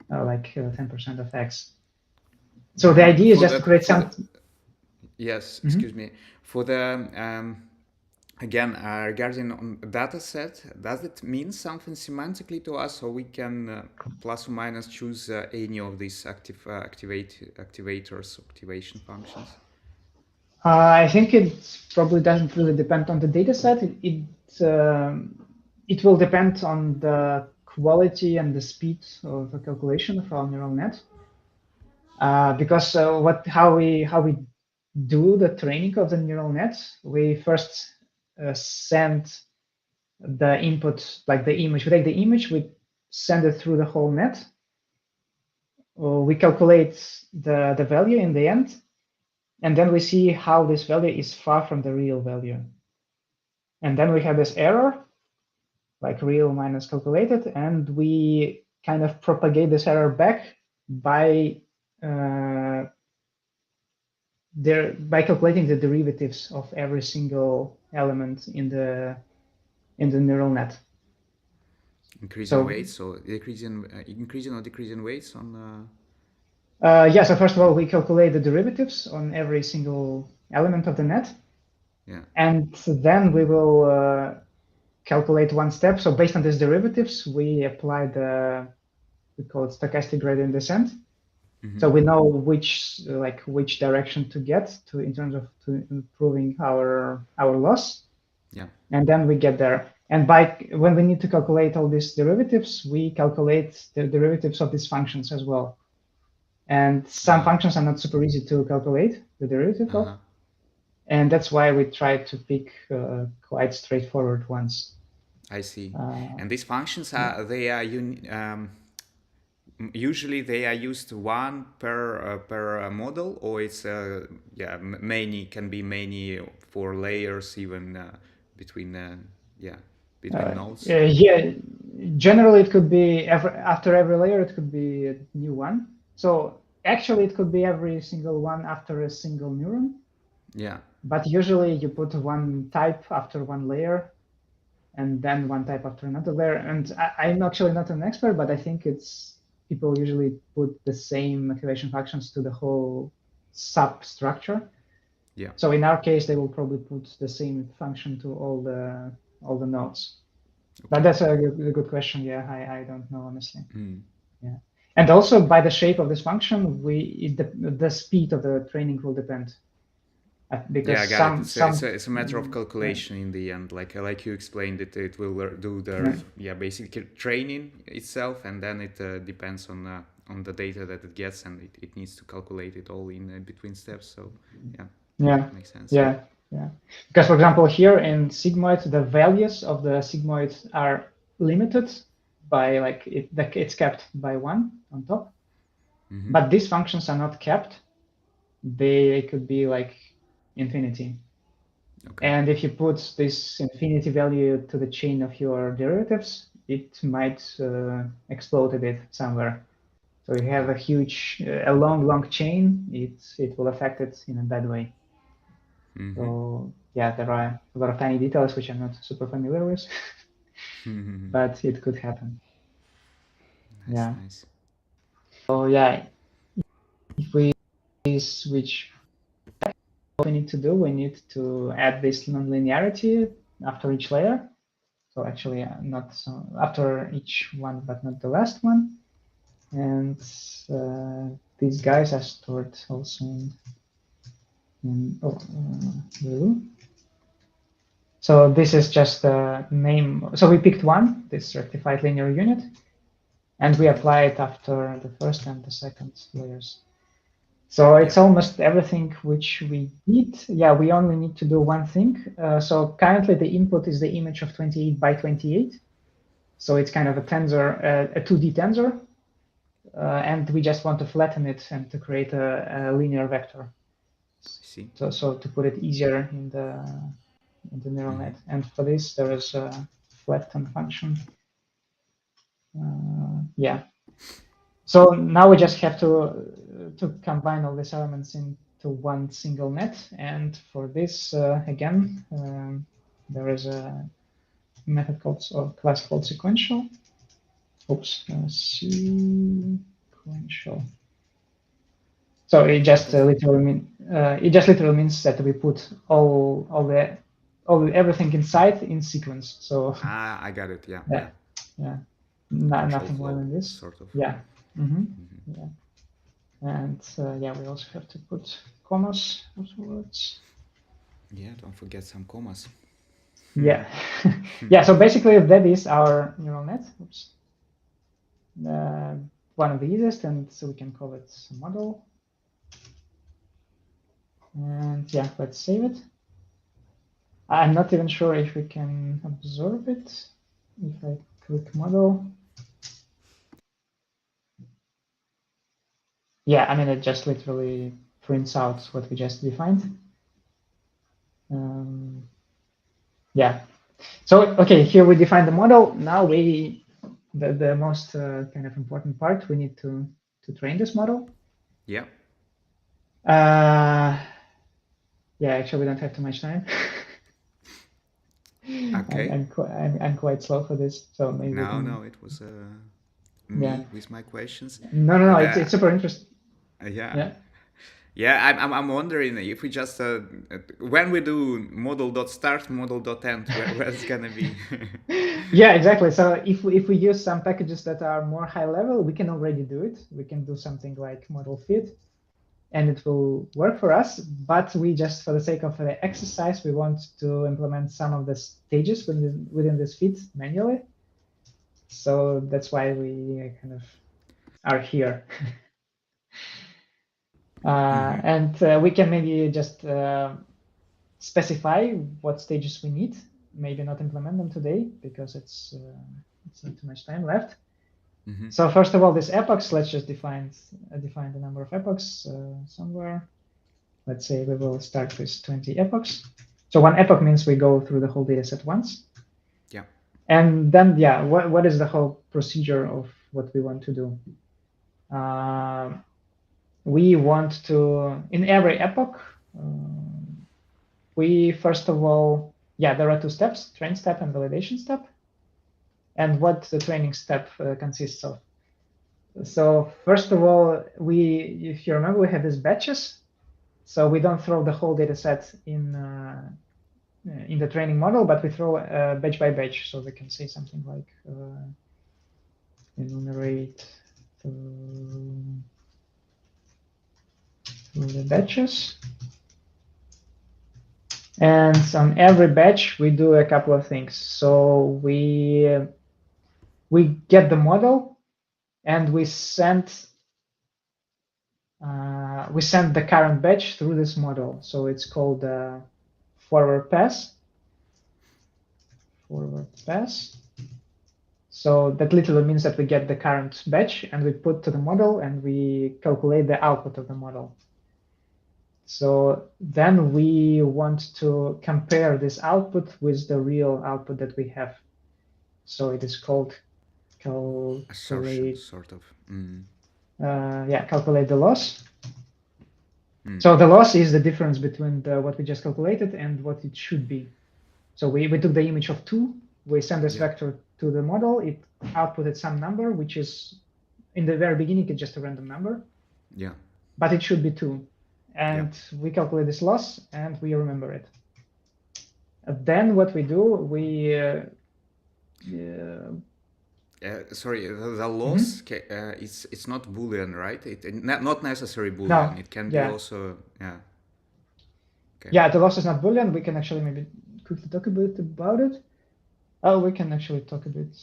[SPEAKER 2] like 10% of X. So the idea is just to create some.
[SPEAKER 1] Yes, excuse me. For the again regarding on data set, does it mean something semantically to us, or we can plus or minus choose any of these activation functions?
[SPEAKER 2] I think it probably doesn't really depend on the data set. It will depend on the quality and the speed of the calculation of our neural net. Because how we do the training of the neural net, we first send the input, like the image. We take the image, we send it through the whole net, we calculate the value in the end, and then we see how this value is far from the real value. And then we have this error, like real minus calculated, and we kind of propagate this error back by calculating the derivatives of every single element in the neural net.
[SPEAKER 1] Increasing weights or increasing or decreasing weights on.
[SPEAKER 2] Yeah. So first of all, we calculate the derivatives on every single element of the net.
[SPEAKER 1] Yeah.
[SPEAKER 2] And then we will calculate one step. So based on these derivatives, we apply we call it stochastic gradient descent. Mm-hmm. So we know which direction to get to in terms of improving our loss.
[SPEAKER 1] Yeah.
[SPEAKER 2] And then we get there. And when we need to calculate all these derivatives, we calculate the derivatives of these functions as well. And some functions are not super easy to calculate the derivative of. And that's why we try to pick quite straightforward ones.
[SPEAKER 1] I see. And these functions are usually they are used one per model, or it's many can be many for layers even between nodes.
[SPEAKER 2] Yeah, generally it could be after every layer it could be a new one. So actually it could be every single one after a single neuron.
[SPEAKER 1] Yeah.
[SPEAKER 2] But usually you put one type after one layer, and then one type after another layer. And I'm actually not an expert, but I think people usually put the same activation functions to the whole substructure.
[SPEAKER 1] Yeah.
[SPEAKER 2] So in our case, they will probably put the same function to all the nodes. Okay. But that's a good question. Yeah, I don't know honestly. Yeah, and also by the shape of this function, the speed of the training will depend. Because
[SPEAKER 1] I got it. It's a matter of calculation in the end. Like you explained, it will do the basic training itself, and then it depends on the data that it gets, and it needs to calculate it all in between steps. So
[SPEAKER 2] yeah,
[SPEAKER 1] makes sense.
[SPEAKER 2] Yeah. Because for example, here in sigmoid, the values of the sigmoid are limited by it's capped by 1 on top. Mm-hmm. But these functions are not capped. They could be like infinity. Okay. And if you put this infinity value to the chain of your derivatives, it might explode a bit somewhere. So you have a long chain, it will affect it in a bad way. Mm-hmm. So yeah, there are a lot of tiny details which I'm not super familiar with, but it could happen.
[SPEAKER 1] Nice.
[SPEAKER 2] So yeah, if we switch, what we need to do, we need to add this nonlinearity after each layer. So actually not after each one, but not the last one. And these guys are stored also in blue. So this is just the name. So we picked one, this rectified linear unit, and we apply it after the first and the second layers. So it's almost everything which we need. Yeah, we only need to do one thing. So currently the input is the image of 28 by 28. So it's kind of a tensor, a 2D tensor. And we just want to flatten it and to create a linear vector.
[SPEAKER 1] See.
[SPEAKER 2] So to put it easier in the neural net. And for this, there is a flatten function. So now we just have to combine all these elements into one single net. And for this, again, there is a method or class called sequential. Sequential. So it just literally means that we put everything inside in sequence. So
[SPEAKER 1] I got it.
[SPEAKER 2] Yeah. Nothing more than this.
[SPEAKER 1] Sort of.
[SPEAKER 2] Yeah. Yeah. And we also have to put commas afterwards.
[SPEAKER 1] Yeah, don't forget some commas.
[SPEAKER 2] Yeah. Yeah. So basically, that is our neural net. Oops. One of the easiest, and so we can call it a model. And yeah, let's save it. I'm not even sure if we can observe it. If I click model. Yeah, I mean, it just literally prints out what we just defined. Yeah. So, okay, here we define the model. Now the most kind of important part, we need to train this model.
[SPEAKER 1] Yeah.
[SPEAKER 2] Yeah, actually, we don't have too much time.
[SPEAKER 1] Okay.
[SPEAKER 2] I'm quite slow for this, so maybe we can.
[SPEAKER 1] No, it was
[SPEAKER 2] Yeah.
[SPEAKER 1] me with my questions.
[SPEAKER 2] No.
[SPEAKER 1] But
[SPEAKER 2] It's super interesting.
[SPEAKER 1] yeah.
[SPEAKER 2] Yeah.
[SPEAKER 1] Yeah, I'm wondering if we just when we do model.start, model.end, where it's gonna be.
[SPEAKER 2] Yeah, exactly. So if we use some packages that are more high level, we can already do it. We can do something like model fit, and it will work for us. But we just, for the sake of the exercise, we want to implement some of the stages within this fit manually. So that's why we kind of are here. And we can maybe just specify what stages we need. Maybe not implement them today because it's not too much time left. So first of all, this epochs, let's just define the number of epochs somewhere. Let's say we will start with 20 epochs. So one epoch means we go through the whole data set once.
[SPEAKER 1] Yeah.
[SPEAKER 2] And then, yeah, what is the whole procedure of what we want to do? We want to, in every epoch, we first of all, yeah, there are two steps, train step and validation step. And what the training step consists of. So first of all, if you remember, we have these batches. So we don't throw the whole data set in the training model, but we throw batch by batch. So we can say something like enumerate the batches. And on every batch, we do a couple of things. So we get the model, and we send the current batch through this model. So it's called forward pass. Forward pass. So that literally means that we get the current batch and we put to the model and we calculate the output of the model. So then we want to compare this output with the real output that we have. So it is called
[SPEAKER 1] Assertion,
[SPEAKER 2] calculate.
[SPEAKER 1] sort of.
[SPEAKER 2] Calculate the loss. So the loss is the difference between what we just calculated and what it should be. So we took the image of 2, we send this vector to the model, it outputted some number, which is, in the very beginning, it's just a random number.
[SPEAKER 1] Yeah.
[SPEAKER 2] But it should be 2. And we calculate this loss, and we remember it. Then what we do, we...
[SPEAKER 1] sorry, the loss, it's not Boolean, right? Not necessary Boolean.
[SPEAKER 2] No,
[SPEAKER 1] it can be also, yeah.
[SPEAKER 2] Okay. Yeah, the loss is not Boolean. We can actually maybe quickly talk a bit about it. Oh, we can actually talk a bit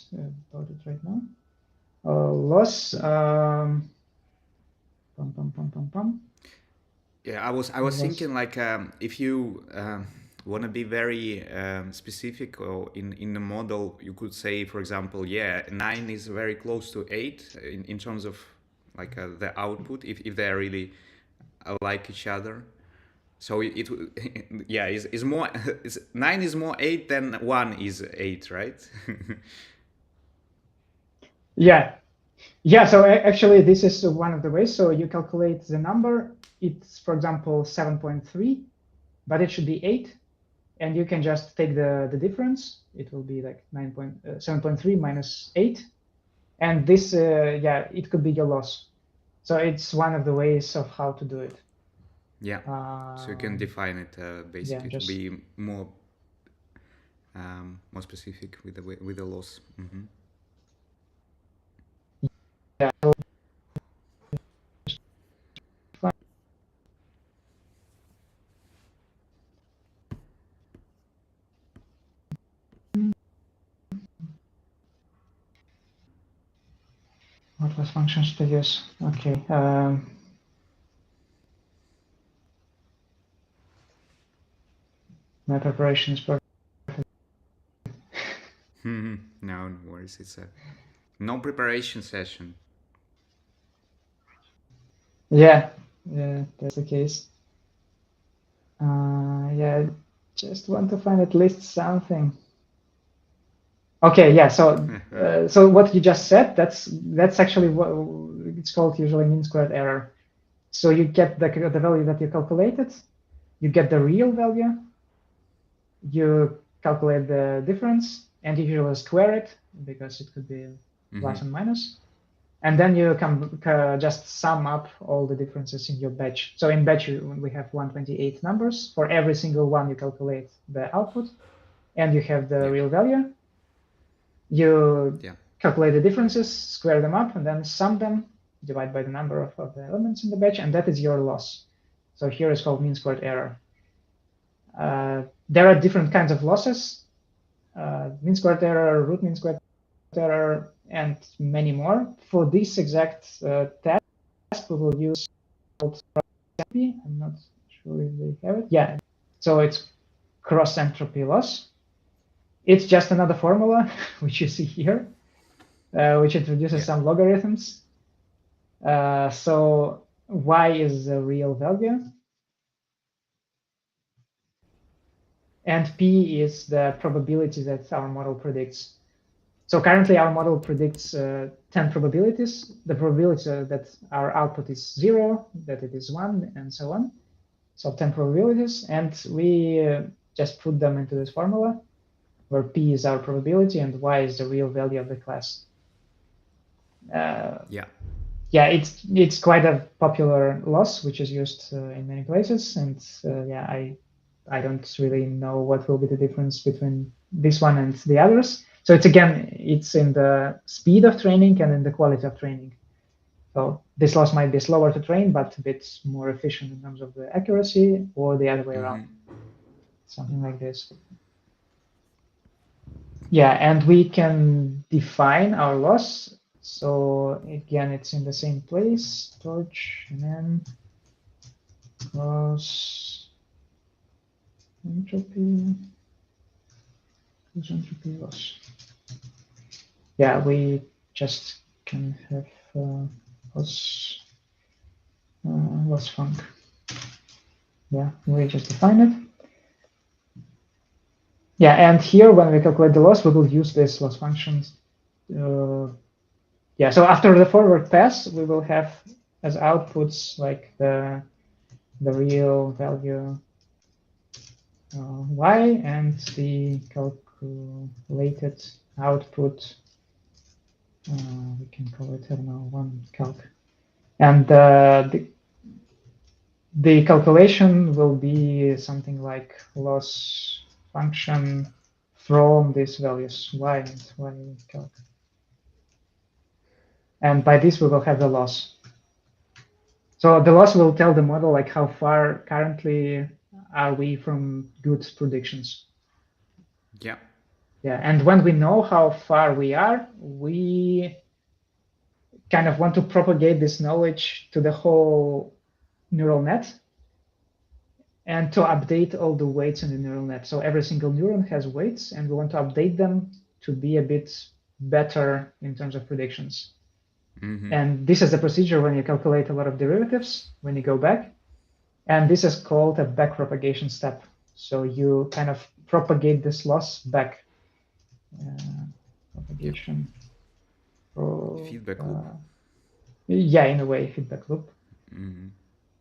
[SPEAKER 2] about it right now. Loss.
[SPEAKER 1] Yeah, I was thinking like if you want to be very specific or in the model, you could say, for example, 9 is very close to 8 in terms of like the output if they are really like each other. So it yeah is more 9 is more 8 than 1 is 8, right?
[SPEAKER 2] Yeah, so actually this is one of the ways. So you calculate the number, it's, for example, 7.3, but it should be 8. And you can just take the difference. It will be like 7.3 minus 8. And this, it could be your loss. So it's one of the ways of how to do it.
[SPEAKER 1] Yeah, so you can define it basically to be more specific with the loss.
[SPEAKER 2] Yeah. What was functions to use? Okay. My preparation is perfect.
[SPEAKER 1] No worries. It's a no preparation session.
[SPEAKER 2] Yeah, yeah, that's the case. Yeah, just want to find at least something. Okay, yeah. So what you just said, that's actually what it's called usually mean squared error. So you get the value that you calculated, you get the real value, you calculate the difference, and you usually square it because it could be plus and minus. And then you can just sum up all the differences in your batch. So in batch, we have 128 numbers. For every single one, you calculate the output, and you have the real value. You calculate the differences, square them up, and then sum them, divide by the number of the elements in the batch, and that is your loss. So here is called mean squared error. There are different kinds of losses, mean squared error, root mean squared error, and many more. For this exact test, we will use entropy. I'm not sure if they have it. Yeah, so it's cross entropy loss. It's just another formula, which you see here, which introduces some logarithms. So y is the real value, and p is the probability that our model predicts. So currently our model predicts 10 probabilities. The probability that our output is 0, that it is 1, and so on. So 10 probabilities, and we just put them into this formula, where p is our probability and y is the real value of the class. Yeah, it's quite a popular loss, which is used in many places, and yeah, I don't really know what will be the difference between this one and the others. So it's in the speed of training and in the quality of training. So this loss might be slower to train, but a bit more efficient in terms of the accuracy, or the other way around, something like this. Yeah, and we can define our loss. So again, it's in the same place, torch, and then cross entropy loss. Yeah, we just can have loss func. Yeah, we just define it. Yeah, and here when we calculate the loss, we will use this loss functions. Yeah, so after the forward pass, we will have as outputs like the real value y and the calculated output. We can call it, I don't know, one calc. And the calculation will be something like loss function from these values, y and y calc. And by this, we will have the loss. So the loss will tell the model like how far currently are we from good predictions.
[SPEAKER 1] Yeah.
[SPEAKER 2] Yeah, and when we know how far we are, we kind of want to propagate this knowledge to the whole neural net and to update all the weights in the neural net. So every single neuron has weights, and we want to update them to be a bit better in terms of predictions. And this is the procedure when you calculate a lot of derivatives, when you go back. And this is called a backpropagation step. So you kind of propagate this loss back. Propagation.
[SPEAKER 1] Feedback loop.
[SPEAKER 2] Yeah, in a way, feedback loop.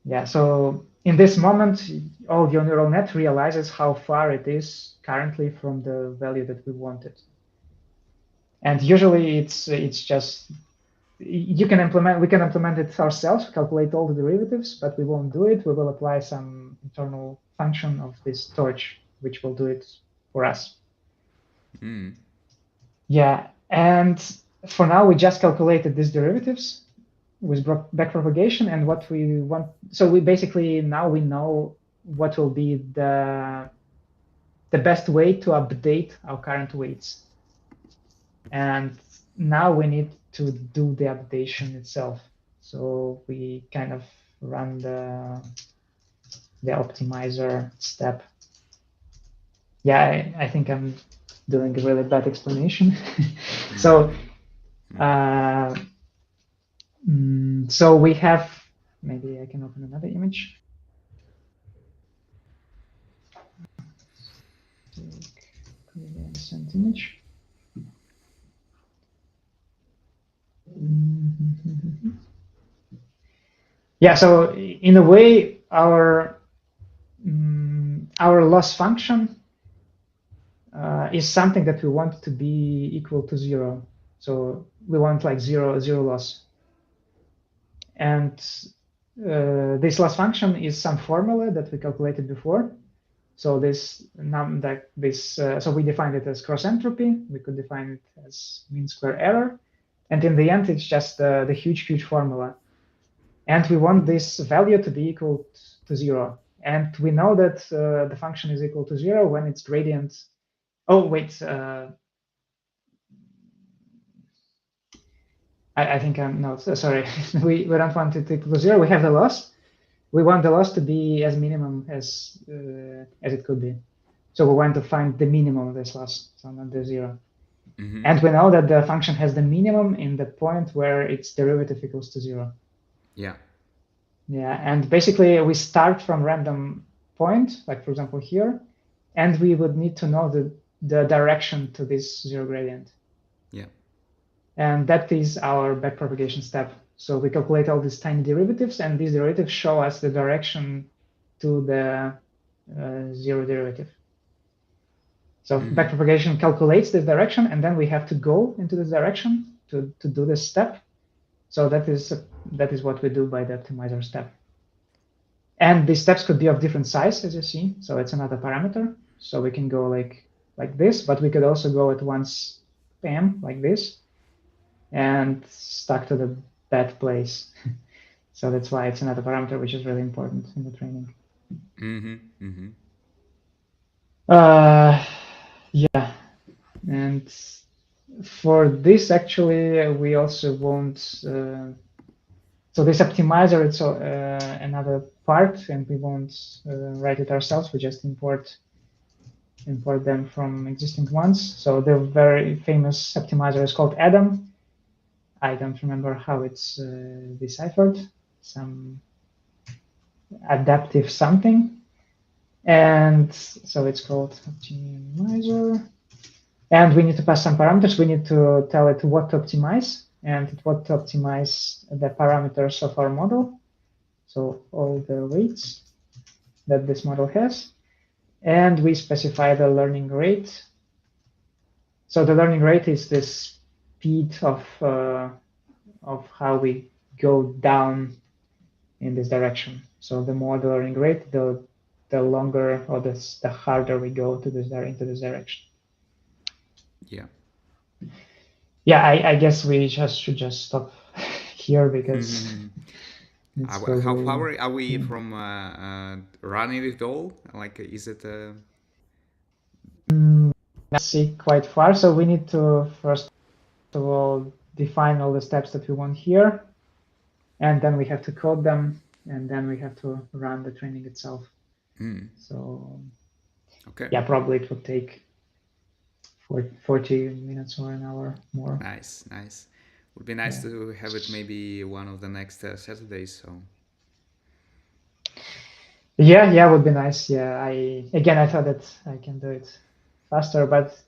[SPEAKER 2] Yeah, so in this moment, all your neural net realizes how far it is currently from the value that we wanted. And usually it's just, we can implement it ourselves, calculate all the derivatives, but we won't do it. We will apply some internal function of this torch, which will do it for us. Yeah, and for now, we just calculated these derivatives with backpropagation and what we want. So we basically, now we know what will be the best way to update our current weights. And now we need to do the updation itself. So we kind of run the optimizer step. Yeah, I think I'm doing a really bad explanation. So, so we have maybe I can open another image. Send image. Yeah, so in a way, our loss function is something that we want to be equal to 0. So we want like zero loss. And this loss function is some formula that we calculated before. So so we defined it as cross entropy. We could define it as mean square error. And in the end, it's just the huge formula. And we want this value to be equal to 0. And we know that the function is equal to 0 when its gradient. Oh, wait. I think I'm no, sorry. we don't want it equal to 0. We have the loss. We want the loss to be as minimum as it could be. So we want to find the minimum of this loss, so not the 0. And we know that the function has the minimum in the point where its derivative equals to 0.
[SPEAKER 1] Yeah.
[SPEAKER 2] Yeah, and basically we start from random point, like for example here, and we would need to know the direction to this 0 gradient.
[SPEAKER 1] Yeah.
[SPEAKER 2] And that is our backpropagation step. So we calculate all these tiny derivatives, and these derivatives show us the direction to the 0 derivative. So backpropagation calculates this direction, and then we have to go into this direction to do this step. So that is what we do by the optimizer step. And these steps could be of different size, as you see. So it's another parameter. So we can go like this, but we could also go at once bam, like this, and stuck to the bad place. So that's why it's another parameter which is really important in the training. Yeah, and for this actually we also won't. So this optimizer, it's another part, and we won't write it ourselves. We just import them from existing ones. So the very famous optimizer is called Adam. I don't remember how it's deciphered. Some adaptive something. And so it's called optimizer. And we need to pass some parameters. We need to tell it what to optimize and what to optimize the parameters of our model. So all the weights that this model has. And we specify the learning rate. So the learning rate is the speed of how we go down in this direction. So the more the learning rate, the longer or the harder we go to into this direction.
[SPEAKER 1] Yeah.
[SPEAKER 2] Yeah, I guess we should just stop here because
[SPEAKER 1] How far are we from running it all? Like, is it?
[SPEAKER 2] Let's see, quite far. So we need to first of all define all the steps that we want here, and then we have to code them, and then we have to run the training itself. So
[SPEAKER 1] okay.
[SPEAKER 2] Yeah, probably it would take 40 minutes or an hour more.
[SPEAKER 1] Nice. Would be nice to have it maybe one of the next Saturdays. So.
[SPEAKER 2] Yeah, would be nice. Yeah, I thought that I can do it faster, but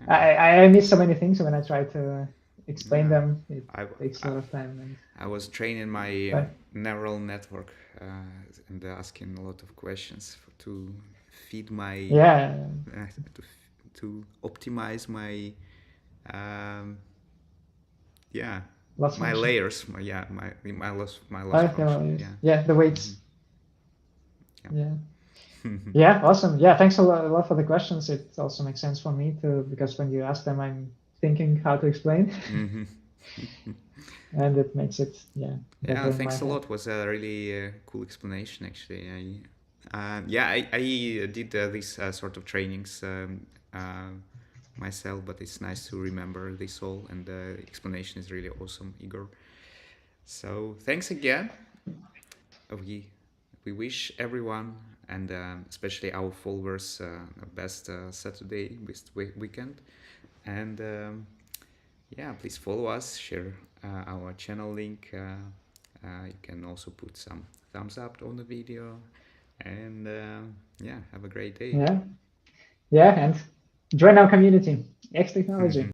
[SPEAKER 2] I miss so many things when I try to explain them. It takes a lot of time. And
[SPEAKER 1] I was training my neural network and asking a lot of questions to feed my to optimize my
[SPEAKER 2] loss
[SPEAKER 1] my
[SPEAKER 2] function.
[SPEAKER 1] layers. My loss
[SPEAKER 2] function. Yeah, the weights. Yeah, awesome. Yeah, thanks a lot for the questions. It also makes sense for me too, because when you ask them, I'm thinking how to explain. And it makes it,
[SPEAKER 1] thanks a lot. It was a really cool explanation, actually. I did these sort of trainings myself, but it's nice to remember this all, and the explanation is really awesome, Igor. So thanks again. We wish everyone, and especially our followers, the best Saturday, best weekend. And please follow us, share our channel link, You can also put some thumbs up on the video, and yeah, have a great day.
[SPEAKER 2] Yeah, yeah, and join our community, XTechnology.